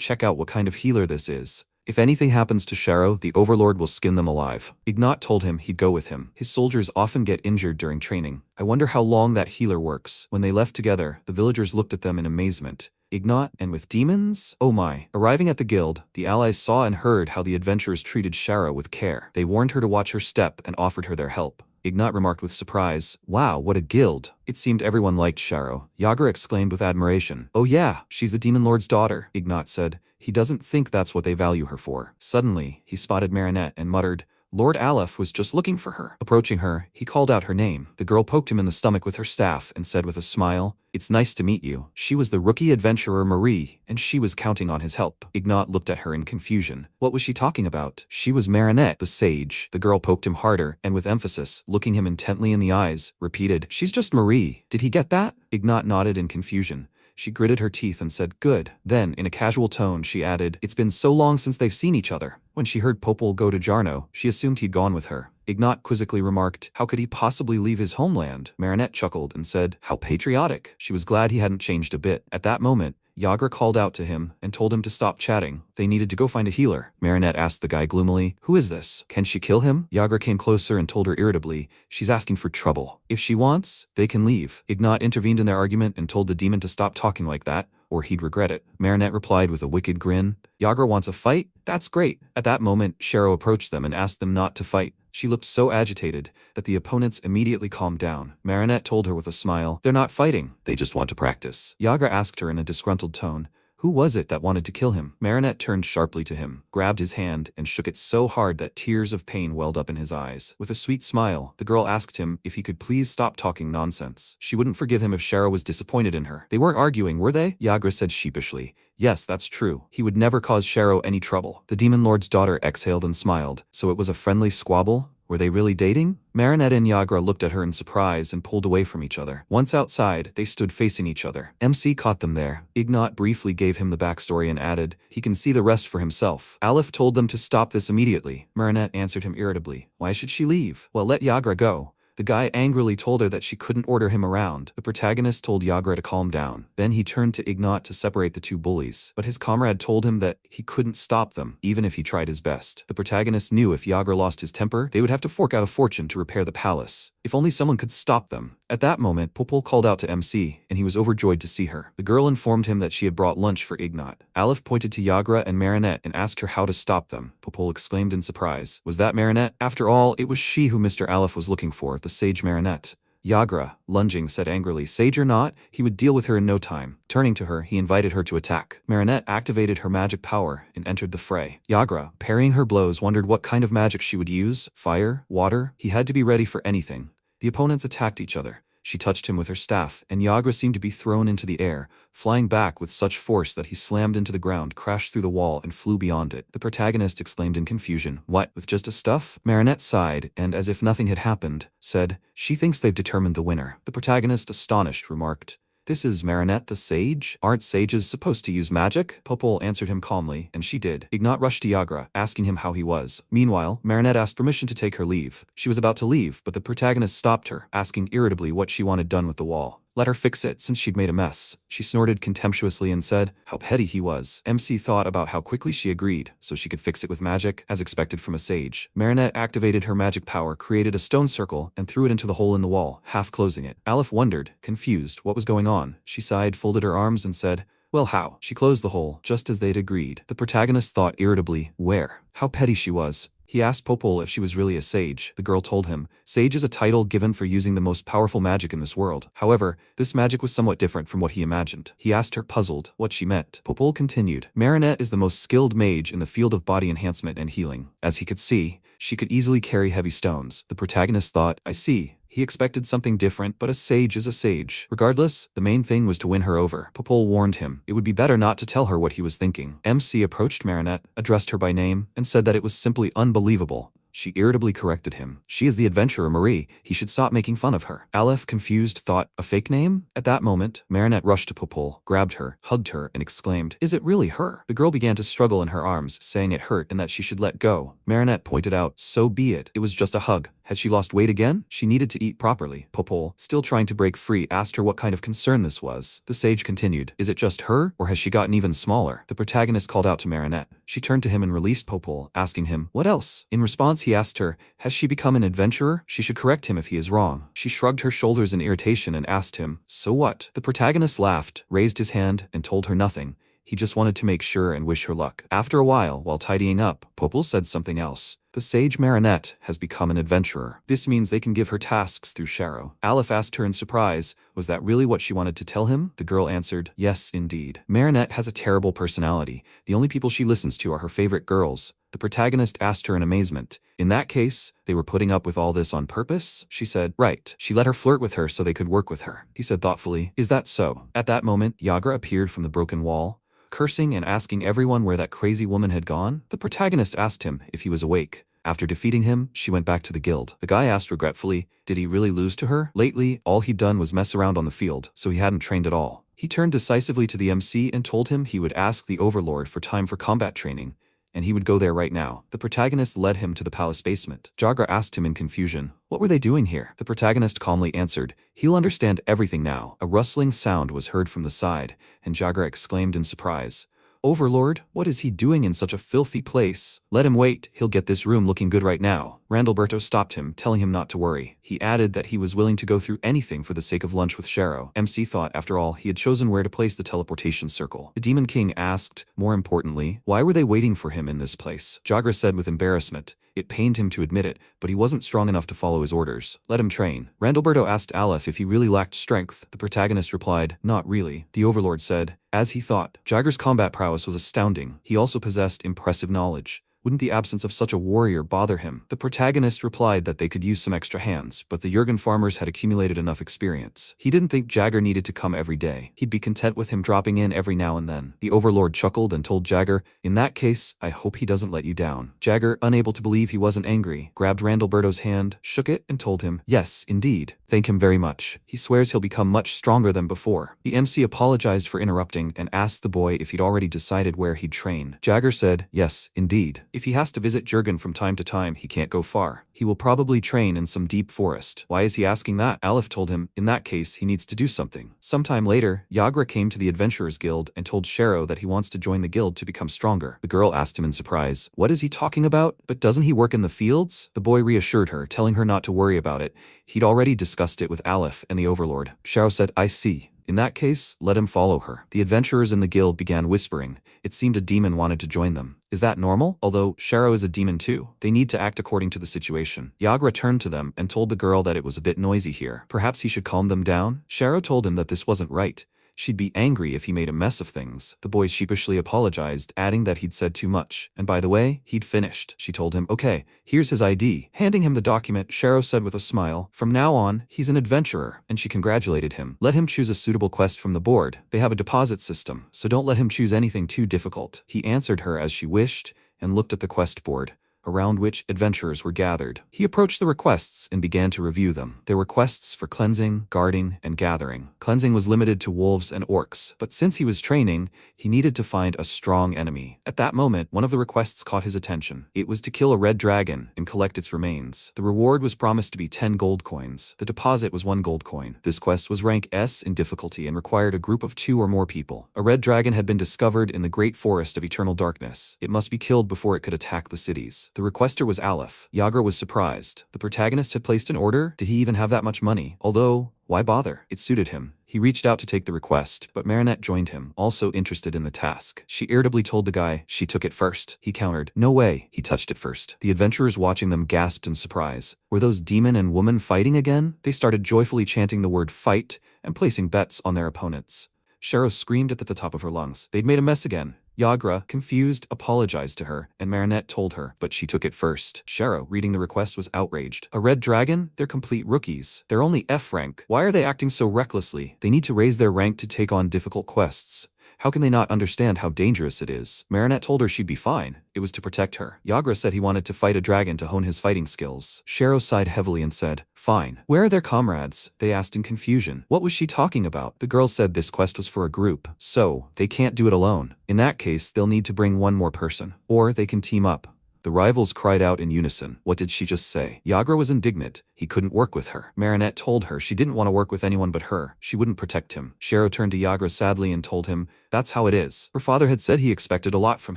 check out what kind of healer this is. If anything happens to Sharo, the Overlord will skin them alive. Ignat told him he'd go with him. His soldiers often get injured during training. I wonder how long that healer works. When they left together, the villagers looked at them in amazement. Ignat, and with demons? Oh my. Arriving at the guild, the allies saw and heard how the adventurers treated Sharo with care. They warned her to watch her step and offered her their help. Ignat remarked with surprise, "Wow, what a guild." It seemed everyone liked Sharo. Yagra exclaimed with admiration, "Oh yeah, she's the demon lord's daughter." Ignat said, "He doesn't think that's what they value her for." Suddenly, he spotted Marinette and muttered, "Lord Aleph was just looking for her." Approaching her, he called out her name. The girl poked him in the stomach with her staff and said with a smile, "It's nice to meet you." She was the rookie adventurer Marie, and she was counting on his help. Ignat looked at her in confusion. What was she talking about? She was Marinette, the sage. The girl poked him harder, and with emphasis, looking him intently in the eyes, repeated, "She's just Marie. Did he get that?" Ignat nodded in confusion. She gritted her teeth and said, "Good." Then, in a casual tone, she added, "It's been so long since they've seen each other." When she heard Popol go to Jarno, she assumed he'd gone with her. Ignat quizzically remarked, "How could he possibly leave his homeland?" Marinette chuckled and said, "How patriotic." She was glad he hadn't changed a bit. At that moment, Yagra called out to him and told him to stop chatting. They needed to go find a healer. Marinette asked the guy gloomily, "Who is this? Can she kill him?" Yagra came closer and told her irritably, "She's asking for trouble. If she wants, they can leave." Ignat intervened in their argument and told the demon to stop talking like that, or he'd regret it. Marinette replied with a wicked grin, "Yagra wants a fight? That's great." At that moment, Sharo approached them and asked them not to fight. She looked so agitated that the opponents immediately calmed down. Marinette told her with a smile, "They're not fighting, they just want to practice." Yagra asked her in a disgruntled tone, "Who was it that wanted to kill him?" Marinette turned sharply to him, grabbed his hand, and shook it so hard that tears of pain welled up in his eyes. With a sweet smile, the girl asked him if he could please stop talking nonsense. She wouldn't forgive him if Sharo was disappointed in her. They weren't arguing, were they? Yagra said sheepishly, "Yes, that's true. He would never cause Sharo any trouble." The demon lord's daughter exhaled and smiled. So it was a friendly squabble? Were they really dating? Marinette and Yagra looked at her in surprise and pulled away from each other. Once outside, they stood facing each other. MC caught them there. Ignat briefly gave him the backstory and added, "He can see the rest for himself." Aleph told them to stop this immediately. Marinette answered him irritably, "Why should she leave?" "Well, let Yagra go." The guy angrily told her that she couldn't order him around. The protagonist told Yagra to calm down. Then he turned to Ignat to separate the two bullies, but his comrade told him that he couldn't stop them, even if he tried his best. The protagonist knew if Yagra lost his temper, they would have to fork out a fortune to repair the palace. If only someone could stop them. At that moment, Popol called out to MC, and he was overjoyed to see her. The girl informed him that she had brought lunch for Ignat. Aleph pointed to Yagra and Marinette and asked her how to stop them. Popol exclaimed in surprise, "Was that Marinette?" After all, it was she who Mr. Aleph was looking for, the sage Marinette. Yagra, lunging, said angrily, "Sage or not, he would deal with her in no time." Turning to her, he invited her to attack. Marinette activated her magic power and entered the fray. Yagra, parrying her blows, wondered what kind of magic she would use. Fire? Water? He had to be ready for anything. The opponents attacked each other. She touched him with her staff, and Yagra seemed to be thrown into the air, flying back with such force that he slammed into the ground, crashed through the wall, and flew beyond it. The protagonist exclaimed in confusion, "What, with just a stuff?" Marinette sighed, and as if nothing had happened, said, "She thinks they've determined the winner." The protagonist, astonished, remarked, "This is Marinette the sage? Aren't sages supposed to use magic?" Popol answered him calmly, and she did. Ignat rushed to Yagra, asking him how he was. Meanwhile, Marinette asked permission to take her leave. She was about to leave, but the protagonist stopped her, asking irritably what she wanted done with the wall. Let her fix it since she'd made a mess. She snorted contemptuously and said how petty he was. MC thought about how quickly she agreed, so she could fix it with magic, as expected from a sage. Marinette activated her magic power, created a stone circle, and threw it into the hole in the wall, half closing it. Aleph wondered, confused, what was going on. She sighed, folded her arms, and said, "Well, how?" She closed the hole, just as they'd agreed. The protagonist thought irritably, where? How petty she was. He asked Popol if she was really a sage. The girl told him, "Sage is a title given for using the most powerful magic in this world." However, this magic was somewhat different from what he imagined. He asked her, puzzled, what she meant. Popol continued, "Marinette is the most skilled mage in the field of body enhancement and healing. As he could see, she could easily carry heavy stones." The protagonist thought, I see. He expected something different, but a sage is a sage. Regardless, the main thing was to win her over. Popol warned him it would be better not to tell her what he was thinking. MC approached Marinette, addressed her by name, and said that it was simply unbelievable. She irritably corrected him. She is the adventurer Marie. He should stop making fun of her. Aleph, confused, thought, a fake name? At that moment, Marinette rushed to Popol, grabbed her, hugged her, and exclaimed, "Is it really her?" The girl began to struggle in her arms, saying it hurt and that she should let go. Marinette pointed out, so be it. It was just a hug. Had she lost weight again? She needed to eat properly. Popol, still trying to break free, asked her what kind of concern this was. The sage continued, "Is it just her, or has she gotten even smaller?" The protagonist called out to Marinette. She turned to him and released Popol, asking him, "What else?" In response, he asked her, "Has she become an adventurer?" She should correct him if he is wrong. She shrugged her shoulders in irritation and asked him, "So what?" The protagonist laughed, raised his hand, and told her nothing. He just wanted to make sure and wish her luck. After a while tidying up, Popol said something else. The sage Marinette has become an adventurer. This means they can give her tasks through Sharo. Aleph asked her in surprise, was that really what she wanted to tell him? The girl answered, yes, indeed. Marinette has a terrible personality. The only people she listens to are her favorite girls. The protagonist asked her in amazement. In that case, they were putting up with all this on purpose? She said, right. She let her flirt with her so they could work with her. He said thoughtfully, is that so? At that moment, Yagra appeared from the broken wall, cursing and asking everyone where that crazy woman had gone. The protagonist asked him if he was awake. After defeating him, she went back to the guild. The guy asked regretfully, did he really lose to her? Lately, all he'd done was mess around on the field, so he hadn't trained at all. He turned decisively to the MC and told him he would ask the Overlord for time for combat training, and he would go there right now. The protagonist led him to the palace basement. Jagra asked him in confusion, what were they doing here? The protagonist calmly answered, he'll understand everything now. A rustling sound was heard from the side, and Jagra exclaimed in surprise, Overlord, what is he doing in such a filthy place? Let him wait, he'll get this room looking good right now. Randalberto stopped him, telling him not to worry. He added that he was willing to go through anything for the sake of lunch with Sharo. MC thought, after all, he had chosen where to place the teleportation circle. The Demon King asked, more importantly, why were they waiting for him in this place? Jagra said with embarrassment. It pained him to admit it, but he wasn't strong enough to follow his orders. Let him train. Randalberto asked Aleph if he really lacked strength. The protagonist replied, not really. The Overlord said, as he thought, Jagra's combat prowess was astounding. He also possessed impressive knowledge. Wouldn't the absence of such a warrior bother him? The protagonist replied that they could use some extra hands, but the Jurgen farmers had accumulated enough experience. He didn't think Jagger needed to come every day. He'd be content with him dropping in every now and then. The Overlord chuckled and told Jagger, in that case, I hope he doesn't let you down. Jagger, unable to believe he wasn't angry, grabbed Randalberto's hand, shook it, and told him, yes, indeed. Thank him very much. He swears he'll become much stronger than before. The MC apologized for interrupting and asked the boy if he'd already decided where he'd train. Jagger said, yes, indeed. If he has to visit Jurgen from time to time, he can't go far. He will probably train in some deep forest. Why is he asking that? Aleph told him, in that case, he needs to do something. Sometime later, Yagra came to the Adventurers Guild and told Sharo that he wants to join the guild to become stronger. The girl asked him in surprise, what is he talking about? But doesn't he work in the fields? The boy reassured her, telling her not to worry about it. He'd already discussed it with Aleph and the Overlord. Sharo said, I see. In that case, let him follow her. The adventurers in the guild began whispering. It seemed a demon wanted to join them. Is that normal? Although Sharo is a demon too. They need to act according to the situation. Yagra turned to them and told the girl that it was a bit noisy here. Perhaps he should calm them down? Sharo told him that this wasn't right. She'd be angry if he made a mess of things. The boy sheepishly apologized, adding that he'd said too much. And by the way, he'd finished. She told him, okay, here's his ID. Handing him the document, Sharo said with a smile, from now on, he's an adventurer, and she congratulated him. Let him choose a suitable quest from the board. They have a deposit system, so don't let him choose anything too difficult. He answered her as she wished, and looked at the quest board, around which adventurers were gathered. He approached the requests and began to review them. There were quests for cleansing, guarding, and gathering. Cleansing was limited to wolves and orcs, but since he was training, he needed to find a strong enemy. At that moment, one of the requests caught his attention. It was to kill a red dragon and collect its remains. The reward was promised to be 10 gold coins. The deposit was 1 gold coin. This quest was rank S in difficulty and required a group of 2 or more people. A red dragon had been discovered in the great forest of eternal darkness. It must be killed before it could attack the cities. The requester was Aleph. Yagra was surprised. The protagonist had placed an order? Did he even have that much money? Although, why bother? It suited him. He reached out to take the request, but Marinette joined him, also interested in the task. She irritably told the guy she took it first. He countered, no way, he touched it first. The adventurers watching them gasped in surprise. Were those demon and woman fighting again? They started joyfully chanting the word fight and placing bets on their opponents. Sharo screamed at the top of her lungs. They'd made a mess again. Yagra, confused, apologized to her, and Marinette told her, but she took it first. Sharo, reading the request, was outraged. A red dragon? They're complete rookies. They're only F rank. Why are they acting so recklessly? They need to raise their rank to take on difficult quests. How can they not understand how dangerous it is? Marinette told her she'd be fine. It was to protect her. Yagra said he wanted to fight a dragon to hone his fighting skills. Sharo sighed heavily and said, fine. Where are their comrades? They asked in confusion. What was she talking about? The girl said this quest was for a group, so they can't do it alone. In that case, they'll need to bring one more person. Or they can team up. The rivals cried out in unison. What did she just say? Yagra was indignant. He couldn't work with her. Marinette told her she didn't want to work with anyone but her. She wouldn't protect him. Sharo turned to Yagra sadly and told him, that's how it is. Her father had said he expected a lot from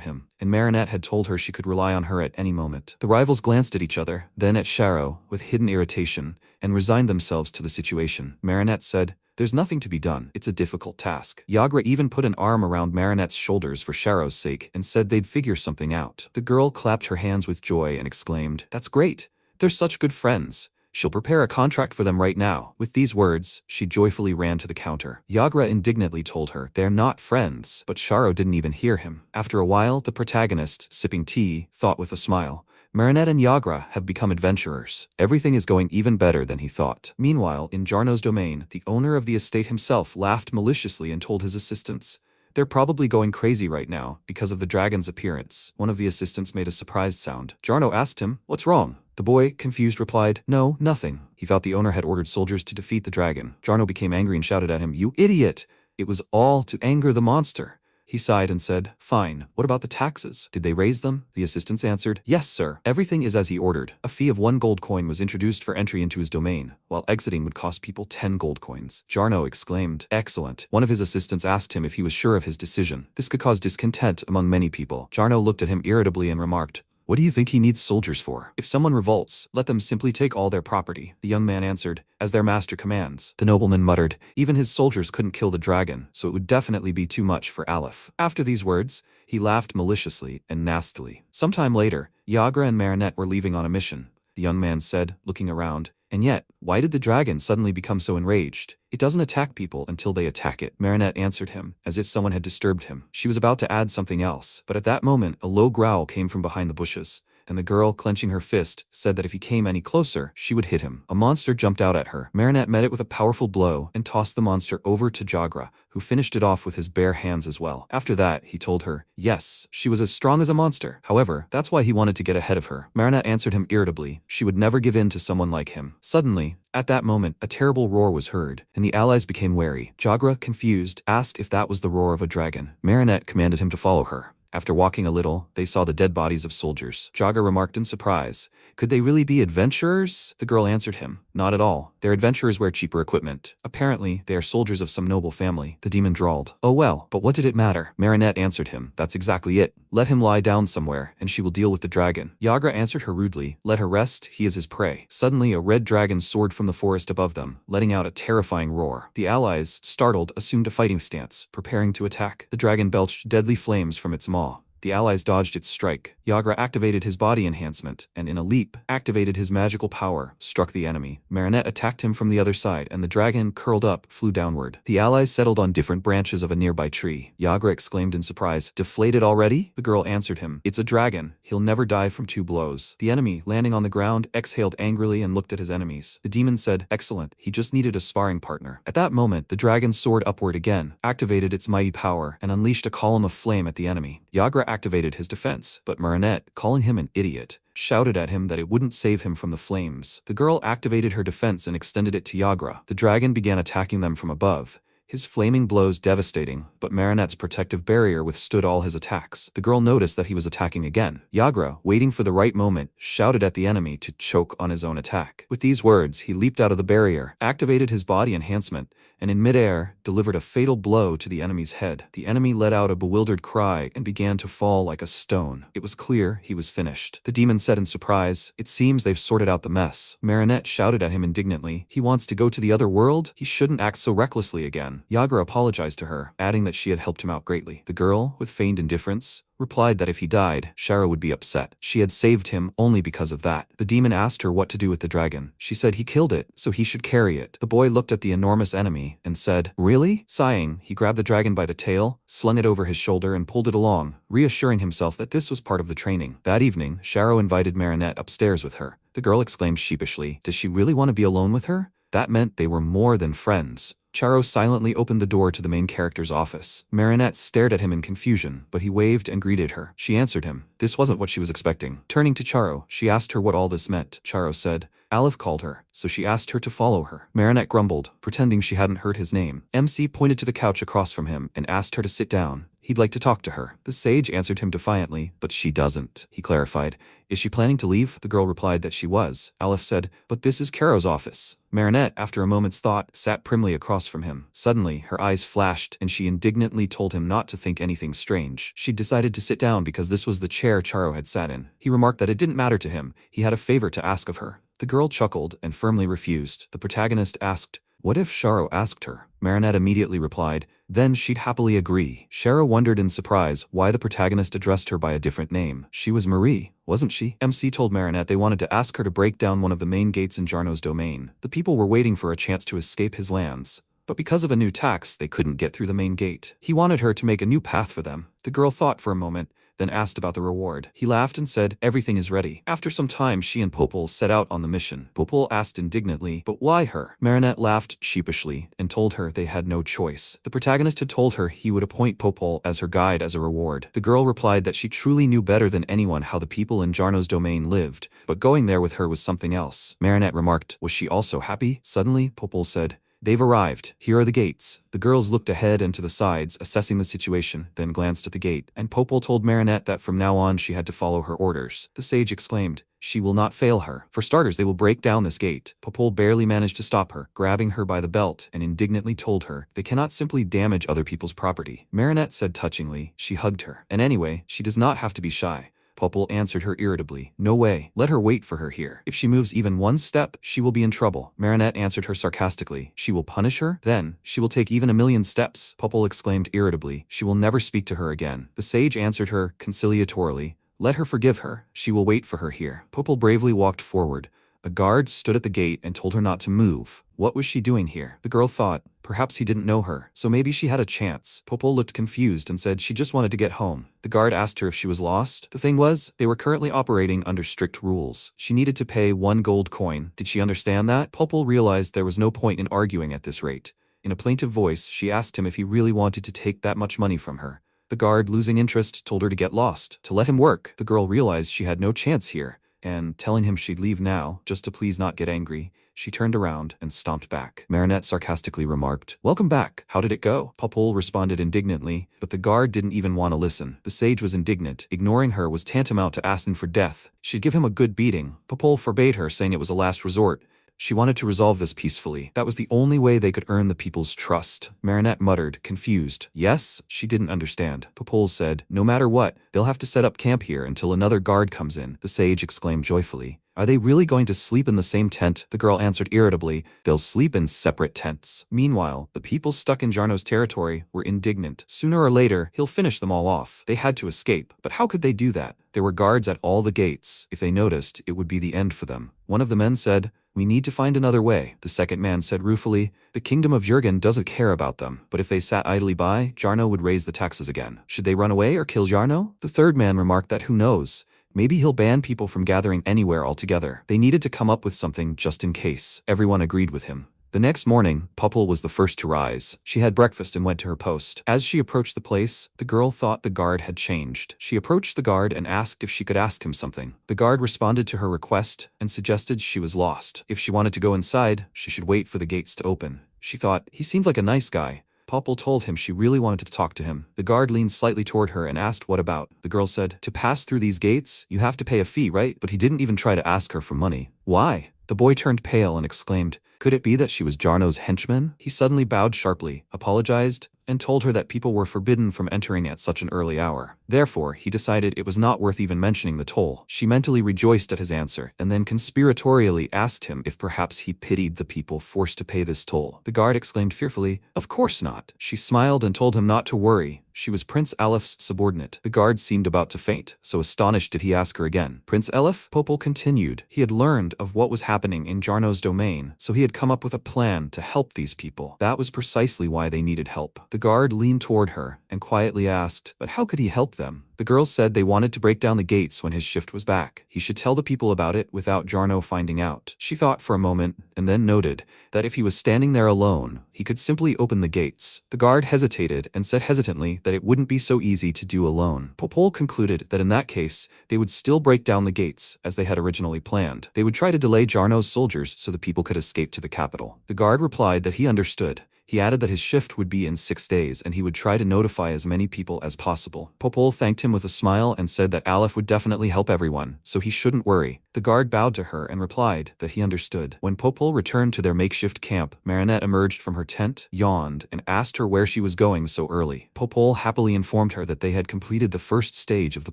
him, and Marinette had told her she could rely on her at any moment. The rivals glanced at each other, then at Sharo, with hidden irritation, and resigned themselves to the situation. Marinette said, there's nothing to be done. It's a difficult task. Yagra even put an arm around Marinette's shoulders for Sharo's sake and said they'd figure something out. The girl clapped her hands with joy and exclaimed, that's great. They're such good friends. She'll prepare a contract for them right now. With these words, she joyfully ran to the counter. Yagra indignantly told her they're not friends, but Sharo didn't even hear him. After a while, the protagonist, sipping tea, thought with a smile, Marinette and Yagra have become adventurers. Everything is going even better than he thought. Meanwhile, in Jarno's domain, the owner of the estate himself laughed maliciously and told his assistants, they're probably going crazy right now because of the dragon's appearance. One of the assistants made a surprised sound. Jarno asked him, what's wrong? The boy, confused, replied, no, nothing. He thought the owner had ordered soldiers to defeat the dragon. Jarno became angry and shouted at him, you idiot! It was all to anger the monster. He sighed and said, fine, what about the taxes? Did they raise them? The assistants answered, yes, sir. Everything is as he ordered. A fee of 1 gold coin was introduced for entry into his domain, while exiting would cost people 10 gold coins. Jarno exclaimed, excellent. One of his assistants asked him if he was sure of his decision. This could cause discontent among many people. Jarno looked at him irritably and remarked, what do you think he needs soldiers for? If someone revolts, let them simply take all their property. The young man answered, as their master commands. The nobleman muttered, even his soldiers couldn't kill the dragon, so it would definitely be too much for Aleph. After these words, he laughed maliciously and nastily. Sometime later, Yagra and Marinette were leaving on a mission. The young man said, looking around, and yet, why did the dragon suddenly become so enraged? It doesn't attack people until they attack it. Marinette answered him, as if someone had disturbed him. She was about to add something else, but at that moment, a low growl came from behind the bushes, and the girl, clenching her fist, said that if he came any closer, she would hit him. A monster jumped out at her. Marinette met it with a powerful blow and tossed the monster over to Yagra, who finished it off with his bare hands as well. After that, he told her, yes, she was as strong as a monster. However, that's why he wanted to get ahead of her. Marinette answered him irritably. She would never give in to someone like him. Suddenly, at that moment, a terrible roar was heard, and the allies became wary. Yagra, confused, asked if that was the roar of a dragon. Marinette commanded him to follow her. After walking a little, they saw the dead bodies of soldiers. Yagra remarked in surprise, could they really be adventurers? The girl answered him, not at all. Their adventurers wear cheaper equipment. Apparently, they are soldiers of some noble family. The demon drawled, oh well, but what did it matter? Marinette answered him, that's exactly it. Let him lie down somewhere, and she will deal with the dragon. Yagra answered her rudely, let her rest, he is his prey. Suddenly, a red dragon soared from the forest above them, letting out a terrifying roar. The allies, startled, assumed a fighting stance, preparing to attack. The dragon belched deadly flames from its maw. The allies dodged its strike. Yagra activated his body enhancement, and in a leap, activated his magical power, struck the enemy. Marinette attacked him from the other side, and the dragon, curled up, flew downward. The allies settled on different branches of a nearby tree. Yagra exclaimed in surprise, "Deflated already?" The girl answered him, "It's a dragon. He'll never die from 2 blows." The enemy, landing on the ground, exhaled angrily and looked at his enemies. The demon said, "Excellent. He just needed a sparring partner." At that moment, the dragon soared upward again, activated its mighty power, and unleashed a column of flame at the enemy. Yagra activated his defense, but Marinette, calling him an idiot, shouted at him that it wouldn't save him from the flames. The girl activated her defense and extended it to Yagra. The dragon began attacking them from above, his flaming blows devastating, but Marinette's protective barrier withstood all his attacks. The girl noticed that he was attacking again. Yagra, waiting for the right moment, shouted at the enemy to choke on his own attack. With these words, he leaped out of the barrier, activated his body enhancement, and in midair, delivered a fatal blow to the enemy's head. The enemy let out a bewildered cry and began to fall like a stone. It was clear he was finished. The demon said in surprise, "It seems they've sorted out the mess." Marinette shouted at him indignantly, "He wants to go to the other world? He shouldn't act so recklessly again." Yagra apologized to her, adding that she had helped him out greatly. The girl, with feigned indifference, replied that if he died, Shara would be upset. She had saved him only because of that. The demon asked her what to do with the dragon. She said he killed it, so he should carry it. The boy looked at the enormous enemy and said, "Really?" Sighing, he grabbed the dragon by the tail, slung it over his shoulder and pulled it along, reassuring himself that this was part of the training. That evening, Shara invited Marinette upstairs with her. The girl exclaimed sheepishly, "Does she really want to be alone with her?" That meant they were more than friends. Charo silently opened the door to the main character's office. Marinette stared at him in confusion, but he waved and greeted her. She answered him. This wasn't what she was expecting. Turning to Charo, she asked her what all this meant. Charo said, Aleph called her, so she asked her to follow her. Marinette grumbled, pretending she hadn't heard his name. MC pointed to the couch across from him and asked her to sit down. He'd like to talk to her. The sage answered him defiantly, but she doesn't. He clarified, "Is she planning to leave?" The girl replied that she was. Aleph said, "But this is Caro's office." Marinette, after a moment's thought, sat primly across from him. Suddenly, her eyes flashed, and she indignantly told him not to think anything strange. She'd decided to sit down because this was the chair Charo had sat in. He remarked that it didn't matter to him. He had a favor to ask of her. The girl chuckled and firmly refused. The protagonist asked, "What if Charo asked her?" Marinette immediately replied, "Then she'd happily agree." Charo wondered in surprise why the protagonist addressed her by a different name. She was Marie, wasn't she? MC told Marinette they wanted to ask her to break down one of the main gates in Jarno's domain. The people were waiting for a chance to escape his lands, but because of a new tax, they couldn't get through the main gate. He wanted her to make a new path for them. The girl thought for a moment, then asked about the reward. He laughed and said, "Everything is ready." After some time, she and Popol set out on the mission. Popol asked indignantly, "But why her?" Marinette laughed sheepishly and told her they had no choice. The protagonist had told her he would appoint Popol as her guide as a reward. The girl replied that she truly knew better than anyone how the people in Jarno's domain lived, but going there with her was something else. Marinette remarked, was she also happy? Suddenly, Popol said, "They've arrived. Here are the gates." The girls looked ahead and to the sides, assessing the situation, then glanced at the gate, and Popol told Marinette that from now on she had to follow her orders. The sage exclaimed, "She will not fail her. For starters, they will break down this gate." Popol barely managed to stop her, grabbing her by the belt, and indignantly told her, "They cannot simply damage other people's property." Marinette said touchingly, she hugged her. "And anyway, she does not have to be shy." Popol answered her irritably, "No way. Let her wait for her here. If she moves even one step, she will be in trouble." Marinette answered her sarcastically, "She will punish her? Then, she will take even 1,000,000 steps." Popol exclaimed irritably, "She will never speak to her again." The sage answered her conciliatorily, "Let her forgive her. She will wait for her here." Popol bravely walked forward. A guard stood at the gate and told her not to move. What was she doing here? The girl thought, perhaps he didn't know her, so maybe she had a chance. Popol looked confused and said she just wanted to get home. The guard asked her if she was lost. The thing was, they were currently operating under strict rules. She needed to pay 1 gold coin. Did she understand that? Popol realized there was no point in arguing at this rate. In a plaintive voice, she asked him if he really wanted to take that much money from her. The guard, losing interest, told her to get lost, to let him work. The girl realized she had no chance here, and, telling him she'd leave now, just to please not get angry, she turned around and stomped back. Marinette sarcastically remarked, "Welcome back. How did it go?" Popol responded indignantly, but the guard didn't even want to listen. The sage was indignant. Ignoring her was tantamount to asking for death. She'd give him a good beating. Popol forbade her, saying it was a last resort. She wanted to resolve this peacefully. That was the only way they could earn the people's trust. Marinette muttered, confused. Yes? She didn't understand. Popol said, "No matter what, they'll have to set up camp here until another guard comes in." The sage exclaimed joyfully, Are they really going to sleep in the same tent? The girl answered irritably. They'll sleep in separate tents. Meanwhile, the people stuck in Jarno's territory were indignant. Sooner or later, he'll finish them all off. They had to escape, but how could they do that? There were guards at all the gates. If they noticed, it would be the end for them. One of the men said, "We need to find another way." The second man said ruefully, "The kingdom of Jurgen doesn't care about them, but if they sat idly by, Jarno would raise the taxes again. Should they run away or kill Jarno?" The third man remarked that who knows? Maybe he'll ban people from gathering anywhere altogether. They needed to come up with something just in case. Everyone agreed with him. The next morning, Popple was the first to rise. She had breakfast and went to her post. As she approached the place, the girl thought the guard had changed. She approached the guard and asked if she could ask him something. The guard responded to her request and suggested she was lost. If she wanted to go inside, she should wait for the gates to open. She thought, he seemed like a nice guy. Popple told him she really wanted to talk to him. The guard leaned slightly toward her and asked what about. The girl said, "To pass through these gates, you have to pay a fee, right?" But he didn't even try to ask her for money. Why? The boy turned pale and exclaimed, could it be that she was Jarno's henchman? He suddenly bowed sharply, apologized, and told her that people were forbidden from entering at such an early hour. Therefore, he decided it was not worth even mentioning the toll. She mentally rejoiced at his answer, and then conspiratorially asked him if perhaps he pitied the people forced to pay this toll. The guard exclaimed fearfully, "Of course not." She smiled and told him not to worry. She was Prince Alepht's subordinate. The guard seemed about to faint, so astonished did he ask her again. Prince Aleph? Popol continued. He had learned of what was happening in Jarno's domain, so he had come up with a plan to help these people. That was precisely why they needed help. The guard leaned toward her and quietly asked, but how could he help them? The girl said they wanted to break down the gates when his shift was back. He should tell the people about it without Jarno finding out. She thought for a moment and then noted that if he was standing there alone, he could simply open the gates. The guard hesitated and said hesitantly that it wouldn't be so easy to do alone. Popol concluded that in that case, they would still break down the gates as they had originally planned. They would try to delay Jarno's soldiers so the people could escape to the capital. The guard replied that he understood. He added that his shift would be in 6 days and he would try to notify as many people as possible. Popol thanked him with a smile and said that Aleph would definitely help everyone, so he shouldn't worry. The guard bowed to her and replied that he understood. When Popol returned to their makeshift camp, Marinette emerged from her tent, yawned, and asked her where she was going so early. Popol happily informed her that they had completed the first stage of the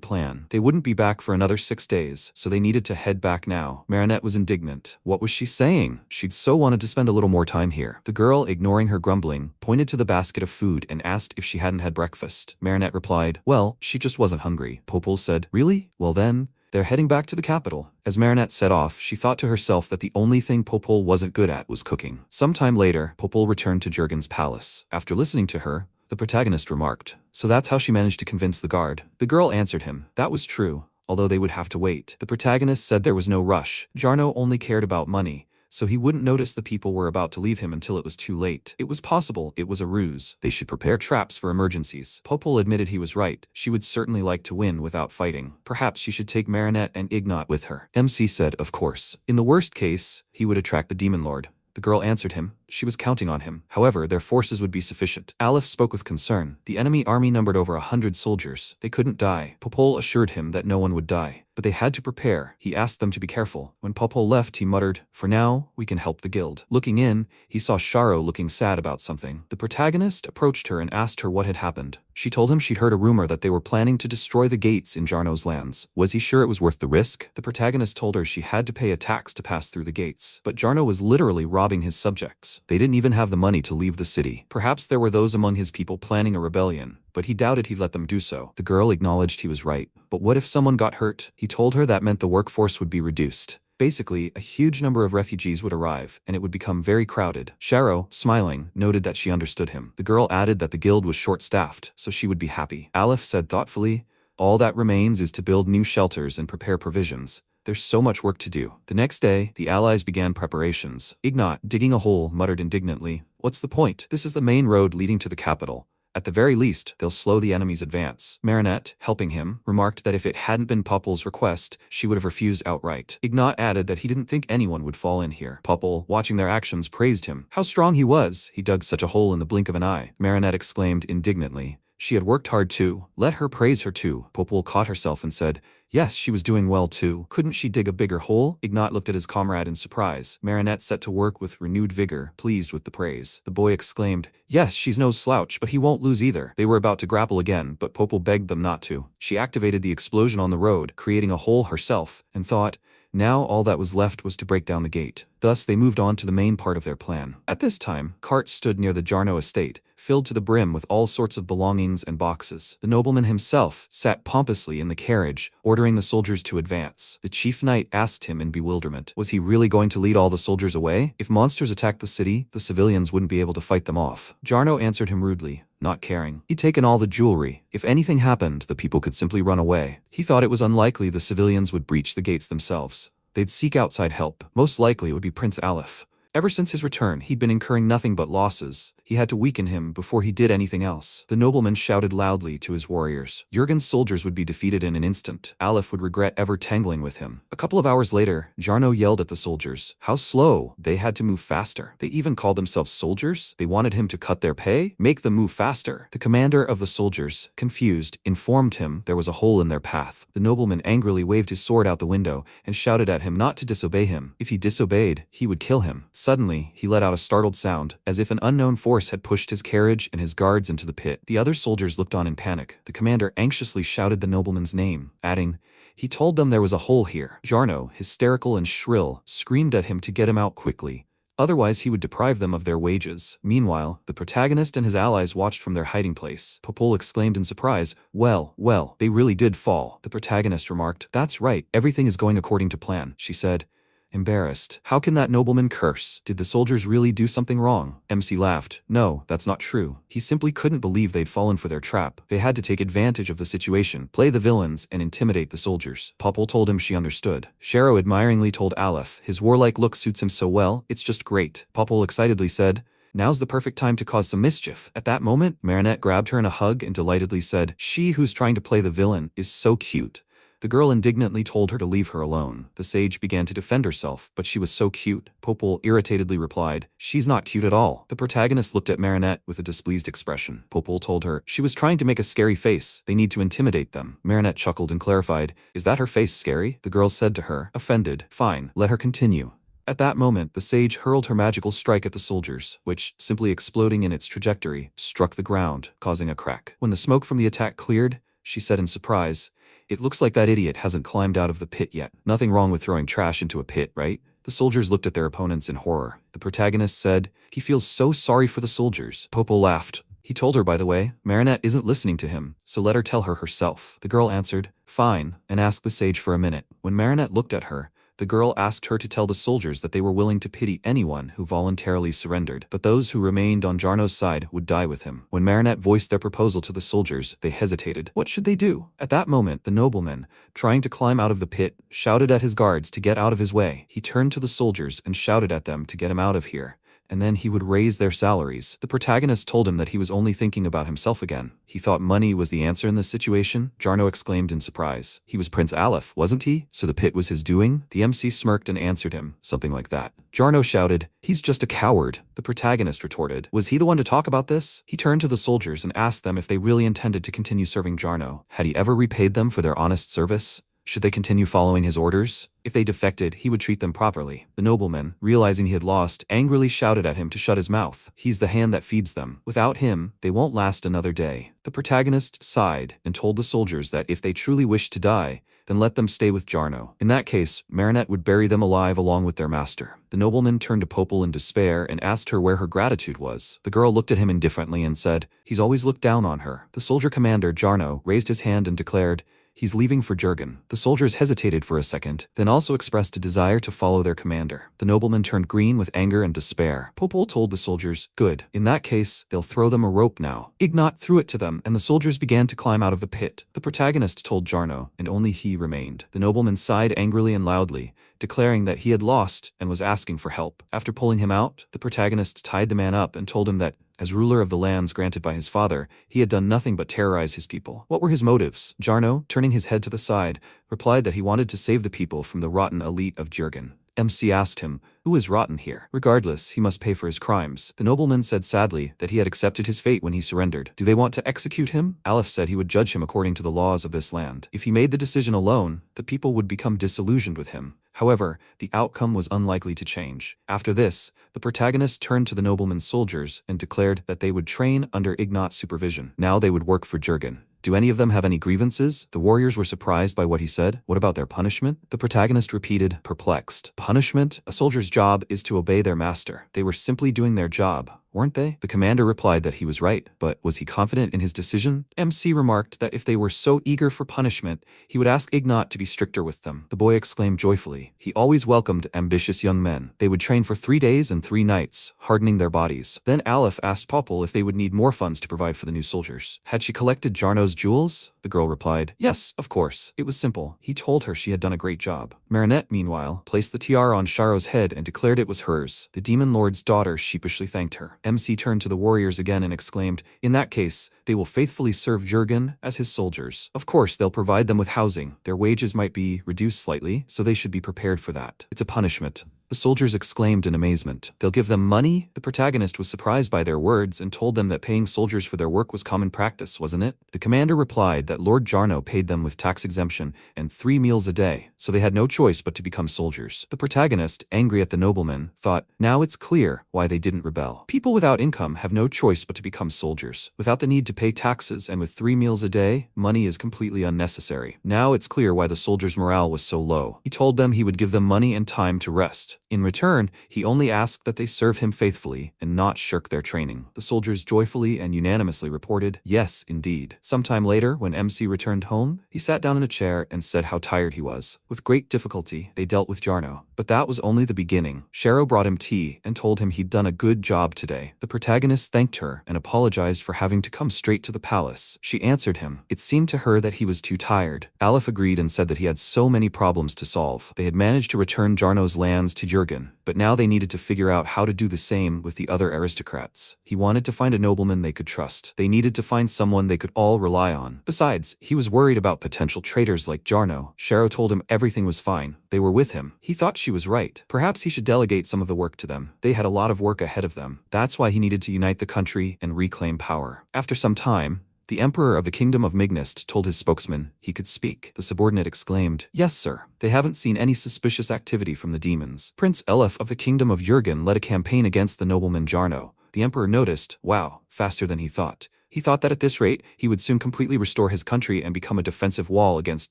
plan. They wouldn't be back for another 6 days, so they needed to head back now. Marinette was indignant. What was she saying? She'd so wanted to spend a little more time here. The girl, ignoring her grumbling, pointed to the basket of food and asked if she hadn't had breakfast. Marinette replied, well, she just wasn't hungry. Popol said, really? Well then, they're heading back to the capital. As Marinette set off, she thought to herself that the only thing Popol wasn't good at was cooking. Sometime later, Popol returned to Jurgen's palace. After listening to her, the protagonist remarked, so that's how she managed to convince the guard. The girl answered him, that was true, although they would have to wait. The protagonist said there was no rush. Jarno only cared about money, so he wouldn't notice the people were about to leave him until it was too late. It was possible it was a ruse. They should prepare traps for emergencies. Popol admitted he was right. She would certainly like to win without fighting. Perhaps she should take Marinette and Ignat with her. MC said, of course. In the worst case, he would attract the Demon Lord. The girl answered him. She was counting on him. However, their forces would be sufficient. Aleph spoke with concern. The enemy army numbered over 100 soldiers. They couldn't die. Popol assured him that no one would die. But they had to prepare. He asked them to be careful. When Popol left, he muttered, for now, we can help the guild. Looking in, he saw Sharo looking sad about something. The protagonist approached her and asked her what had happened. She told him she'd heard a rumor that they were planning to destroy the gates in Jarno's lands. Was he sure it was worth the risk? The protagonist told her she had to pay a tax to pass through the gates. But Jarno was literally robbing his subjects. They didn't even have the money to leave the city. Perhaps there were those among his people planning a rebellion, but he doubted he'd let them do so. The girl acknowledged he was right. But what if someone got hurt? He told her that meant the workforce would be reduced. Basically, a huge number of refugees would arrive, and it would become very crowded. Sharo, smiling, noted that she understood him. The girl added that the guild was short-staffed, so she would be happy. Aleph said thoughtfully, all that remains is to build new shelters and prepare provisions. There's so much work to do. The next day, the allies began preparations. Ignat, digging a hole, muttered indignantly, what's the point? This is the main road leading to the capital. At the very least, they'll slow the enemy's advance. Marinette, helping him, remarked that if it hadn't been Popol's request, she would have refused outright. Ignat added that he didn't think anyone would fall in here. Popol, watching their actions, praised him. How strong he was! He dug such a hole in the blink of an eye. Marinette exclaimed indignantly. She had worked hard too. Let her praise her too. Popol caught herself and said, yes, she was doing well too. Couldn't she dig a bigger hole? Ignat looked at his comrade in surprise. Marinette set to work with renewed vigor, pleased with the praise. The boy exclaimed, yes, she's no slouch, but he won't lose either. They were about to grapple again, but Popol begged them not to. She activated the explosion on the road, creating a hole herself, and thought, Now all that was left was to break down the gate. Thus they moved on to the main part of their plan. At this time, carts stood near the Jarno estate, filled to the brim with all sorts of belongings and boxes. The nobleman himself sat pompously in the carriage, ordering the soldiers to advance. The chief knight asked him in bewilderment, was he really going to lead all the soldiers away? If monsters attacked the city, the civilians wouldn't be able to fight them off. Jarno answered him rudely, not caring. He'd taken all the jewelry. If anything happened, the people could simply run away. He thought it was unlikely the civilians would breach the gates themselves. They'd seek outside help. Most likely it would be Prince Aleph. Ever since his return, he'd been incurring nothing but losses. He had to weaken him before he did anything else. The nobleman shouted loudly to his warriors. Jurgen's soldiers would be defeated in an instant. Aleph would regret ever tangling with him. A couple of hours later, Jarno yelled at the soldiers. How slow! They had to move faster. They even called themselves soldiers? They wanted him to cut their pay? Make them move faster. The commander of the soldiers, confused, informed him there was a hole in their path. The nobleman angrily waved his sword out the window and shouted at him not to disobey him. If he disobeyed, he would kill him. Suddenly, he let out a startled sound, as if an unknown force had pushed his carriage and his guards into the pit. The other soldiers looked on in panic. The commander anxiously shouted the nobleman's name, adding, he told them there was a hole here. Jarno, hysterical and shrill, screamed at him to get him out quickly. Otherwise he would deprive them of their wages. Meanwhile, the protagonist and his allies watched from their hiding place. Popol exclaimed in surprise, well, they really did fall. The protagonist remarked, that's right, everything is going according to plan, she said. Embarrassed. How can that nobleman curse? Did the soldiers really do something wrong? MC laughed. No, that's not true. He simply couldn't believe they'd fallen for their trap. They had to take advantage of the situation, play the villains, and intimidate the soldiers. Popol told him she understood. Shero admiringly told Aleph, his warlike look suits him so well, it's just great. Popol excitedly said, now's the perfect time to cause some mischief. At that moment, Marinette grabbed her in a hug and delightedly said, she who's trying to play the villain is so cute. The girl indignantly told her to leave her alone. The sage began to defend herself, but she was so cute. Popol irritatedly replied, she's not cute at all. The protagonist looked at Marinette with a displeased expression. Popol told her, she was trying to make a scary face. They need to intimidate them. Marinette chuckled and clarified, is that her face scary? The girl said to her, offended, fine, let her continue. At that moment, the sage hurled her magical strike at the soldiers, which, simply exploding in its trajectory, struck the ground, causing a crack. When the smoke from the attack cleared, she said in surprise, it looks like that idiot hasn't climbed out of the pit yet. Nothing wrong with throwing trash into a pit, right? The soldiers looked at their opponents in horror. The protagonist said, he feels so sorry for the soldiers. Popol laughed. He told her, by the way, Marinette isn't listening to him, so let her tell her herself. The girl answered, fine, and asked the sage for a minute. When Marinette looked at her, the girl asked her to tell the soldiers that they were willing to pity anyone who voluntarily surrendered, but those who remained on Jarno's side would die with him. When Marinette voiced their proposal to the soldiers, they hesitated. What should they do? At that moment, the nobleman, trying to climb out of the pit, shouted at his guards to get out of his way. He turned to the soldiers and shouted at them to get him out of here, and then he would raise their salaries. The protagonist told him that he was only thinking about himself again. He thought money was the answer in this situation. Jarno exclaimed in surprise. He was Prince Aleph, wasn't he? So the pit was his doing? The MC smirked and answered him, something like that. Jarno shouted, he's just a coward. The protagonist retorted, was he the one to talk about this? He turned to the soldiers and asked them if they really intended to continue serving Jarno. Had he ever repaid them for their honest service? Should they continue following his orders? If they defected, he would treat them properly. The nobleman, realizing he had lost, angrily shouted at him to shut his mouth. He's the hand that feeds them. Without him, they won't last another day. The protagonist sighed and told the soldiers that if they truly wished to die, then let them stay with Jarno. In that case, Marinette would bury them alive along with their master. The nobleman turned to Popol in despair and asked her where her gratitude was. The girl looked at him indifferently and said, he's always looked down on her. The soldier commander, Jarno, raised his hand and declared, he's leaving for Jurgen. The soldiers hesitated for a second, then also expressed a desire to follow their commander. The nobleman turned green with anger and despair. Popol told the soldiers, good. In that case, they'll throw them a rope now. Ignat threw it to them, and the soldiers began to climb out of the pit. The protagonist told Jarno, and only he remained. The nobleman sighed angrily and loudly, declaring that he had lost and was asking for help. After pulling him out, the protagonist tied the man up and told him that, as ruler of the lands granted by his father, he had done nothing but terrorize his people. What were his motives? Jarno, turning his head to the side, replied that he wanted to save the people from the rotten elite of Jurgen. MC asked him, who is rotten here? Regardless, he must pay for his crimes. The nobleman said sadly that he had accepted his fate when he surrendered. Do they want to execute him? Aleph said he would judge him according to the laws of this land. If he made the decision alone, the people would become disillusioned with him. However, the outcome was unlikely to change. After this, the protagonist turned to the nobleman's soldiers and declared that they would train under Ignat's supervision. Now they would work for Jurgen. Do any of them have any grievances? The warriors were surprised by what he said. What about their punishment? The protagonist repeated, perplexed. Punishment? A soldier's job is to obey their master. They were simply doing their job, weren't they? The commander replied that he was right, but was he confident in his decision? MC remarked that if they were so eager for punishment, he would ask Ignat to be stricter with them. The boy exclaimed joyfully. He always welcomed ambitious young men. They would train for 3 days and 3 nights, hardening their bodies. Then Aleph asked Popple if they would need more funds to provide for the new soldiers. Had she collected Jarno's jewels? The girl replied, yes, of course. It was simple. He told her she had done a great job. Marinette, meanwhile, placed the tiara on Charo's head and declared it was hers. The demon lord's daughter sheepishly thanked her. MC turned to the warriors again and exclaimed, in that case, they will faithfully serve Jurgen as his soldiers. Of course, they'll provide them with housing. Their wages might be reduced slightly, so they should be prepared for that. It's a punishment. The soldiers exclaimed in amazement. They'll give them money? The protagonist was surprised by their words and told them that paying soldiers for their work was common practice, wasn't it? The commander replied that Lord Jarno paid them with tax exemption and 3 meals a day, so they had no choice but to become soldiers. The protagonist, angry at the noblemen, thought, now it's clear why they didn't rebel. People without income have no choice but to become soldiers. Without the need to pay taxes and with 3 meals a day, money is completely unnecessary. Now it's clear why the soldiers' morale was so low. He told them he would give them money and time to rest. In return, he only asked that they serve him faithfully and not shirk their training. The soldiers joyfully and unanimously reported, yes, indeed. Sometime later, when MC returned home, he sat down in a chair and said how tired he was. With great difficulty, they dealt with Jarno. But that was only the beginning. Charo brought him tea and told him he'd done a good job today. The protagonist thanked her and apologized for having to come straight to the palace. She answered him. It seemed to her that he was too tired. Aleph agreed and said that he had so many problems to solve. They had managed to return Jarno's lands to Jurgen, but now they needed to figure out how to do the same with the other aristocrats. He wanted to find a nobleman they could trust. They needed to find someone they could all rely on. Besides, he was worried about potential traitors like Jarno. Charo told him everything was fine. They were with him. He thought she was right. Perhaps he should delegate some of the work to them. They had a lot of work ahead of them. That's why he needed to unite the country and reclaim power. After some time, the emperor of the kingdom of Mignist told his spokesman he could speak. The subordinate exclaimed, yes, sir. They haven't seen any suspicious activity from the demons. Prince Elef of the kingdom of Jurgen led a campaign against the nobleman Jarno. The emperor noticed, wow, faster than he thought. He thought that at this rate, he would soon completely restore his country and become a defensive wall against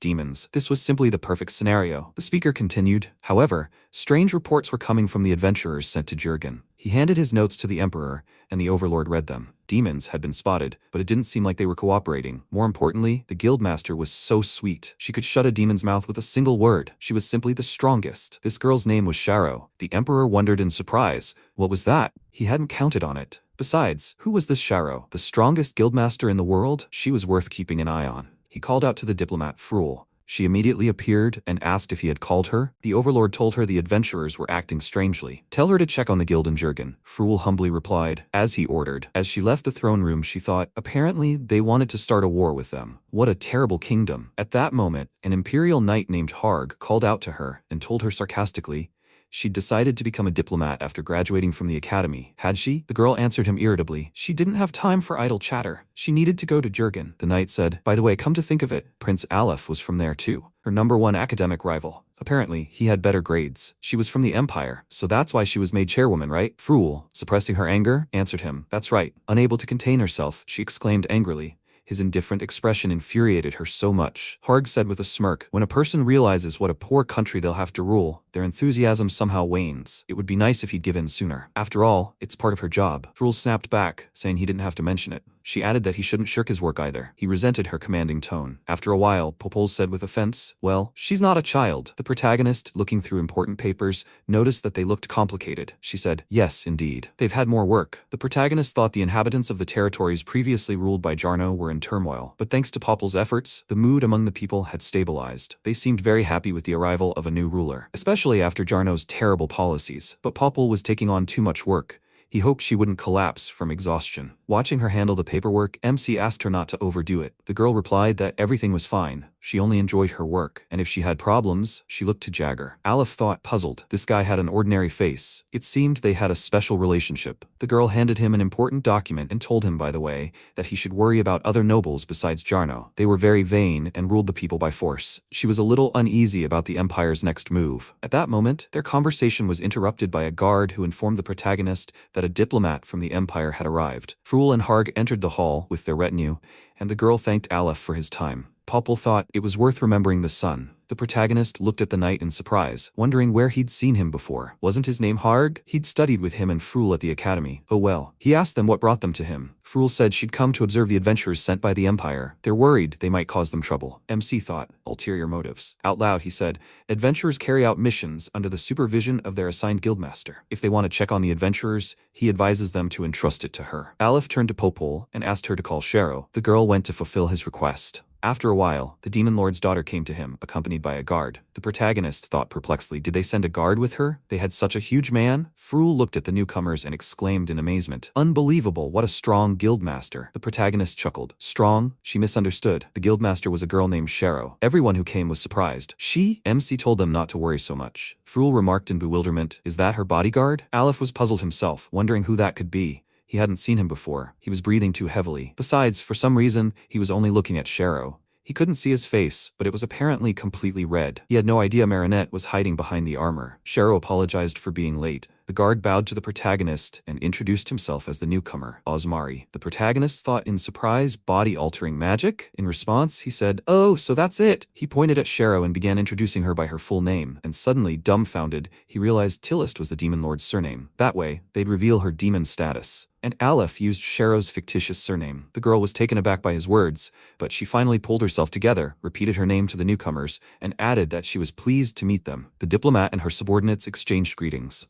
demons. This was simply the perfect scenario. The speaker continued, however, strange reports were coming from the adventurers sent to Jurgen. He handed his notes to the emperor, and the overlord read them. Demons had been spotted, but it didn't seem like they were cooperating. More importantly, the guildmaster was so sweet. She could shut a demon's mouth with a single word. She was simply the strongest. This girl's name was Charo. The emperor wondered in surprise. What was that? He hadn't counted on it. Besides, who was this Charo? The strongest guildmaster in the world? She was worth keeping an eye on. He called out to the diplomat Fruel. She immediately appeared and asked if he had called her. The overlord told her the adventurers were acting strangely. Tell her to check on the guild in Jurgen. Fruel humbly replied, as he ordered. As she left the throne room, she thought, apparently they wanted to start a war with them. What a terrible kingdom. At that moment, an Imperial knight named Harg called out to her and told her sarcastically, she'd decided to become a diplomat after graduating from the academy. Had she? The girl answered him irritably. She didn't have time for idle chatter. She needed to go to Jurgen. The knight said, by the way, come to think of it, Prince Aleph was from there too. Her #1 academic rival. Apparently, he had better grades. She was from the Empire, so that's why she was made chairwoman, right? Fruel, suppressing her anger, answered him. That's right. Unable to contain herself, she exclaimed angrily. His indifferent expression infuriated her so much. Harg said with a smirk, when a person realizes what a poor country they'll have to rule, their enthusiasm somehow wanes. It would be nice if he'd give in sooner. After all, it's part of her job. Fruel snapped back, saying he didn't have to mention it. She added that he shouldn't shirk his work either. He resented her commanding tone. After a while, Popol said with offense, well, she's not a child. The protagonist, looking through important papers, noticed that they looked complicated. She said, yes, indeed. They've had more work. The protagonist thought the inhabitants of the territories previously ruled by Jarno were in turmoil. But thanks to Popol's efforts, the mood among the people had stabilized. They seemed very happy with the arrival of a new ruler, especially after Jarno's terrible policies. But Popol was taking on too much work. He hoped she wouldn't collapse from exhaustion. Watching her handle the paperwork, MC asked her not to overdo it. The girl replied that everything was fine. She only enjoyed her work, and if she had problems, she looked to Jagger. Aleph thought, puzzled. This guy had an ordinary face. It seemed they had a special relationship. The girl handed him an important document and told him, by the way, that he should worry about other nobles besides Jarno. They were very vain and ruled the people by force. She was a little uneasy about the Empire's next move. At that moment, their conversation was interrupted by a guard who informed the protagonist that a diplomat from the Empire had arrived. Frul and Harg entered the hall with their retinue, and the girl thanked Aleph for his time. Popple thought it was worth remembering the sun. The protagonist looked at the knight in surprise, wondering where he'd seen him before. Wasn't his name Harg? He'd studied with him and Frul at the academy. Oh well. He asked them what brought them to him. Frul said she'd come to observe the adventurers sent by the Empire. They're worried they might cause them trouble. MC thought, ulterior motives. Out loud he said, adventurers carry out missions under the supervision of their assigned guildmaster. If they want to check on the adventurers, he advises them to entrust it to her. Aleph turned to Popole and asked her to call Shero. The girl went to fulfill his request. After a while, the demon lord's daughter came to him, accompanied by a guard. The protagonist thought perplexedly, did they send a guard with her? They had such a huge man? Frul looked at the newcomers and exclaimed in amazement. Unbelievable, what a strong guildmaster. The protagonist chuckled. Strong? She misunderstood. The guildmaster was a girl named Shero. Everyone who came was surprised. She? MC told them not to worry so much. Frul remarked in bewilderment, is that her bodyguard? Aleph was puzzled himself, wondering who that could be. He hadn't seen him before. He was breathing too heavily. Besides, for some reason, he was only looking at Shero. He couldn't see his face, but it was apparently completely red. He had no idea Marinette was hiding behind the armor. Shero apologized for being late. The guard bowed to the protagonist and introduced himself as the newcomer, Osmari. The protagonist thought in surprise, body-altering magic? In response, he said, oh, so that's it. He pointed at Shero and began introducing her by her full name, and suddenly, dumbfounded, he realized Tillist was the demon lord's surname. That way, they'd reveal her demon status. And Aleph used Shero's fictitious surname. The girl was taken aback by his words, but she finally pulled herself together, repeated her name to the newcomers, and added that she was pleased to meet them. The diplomat and her subordinates exchanged greetings.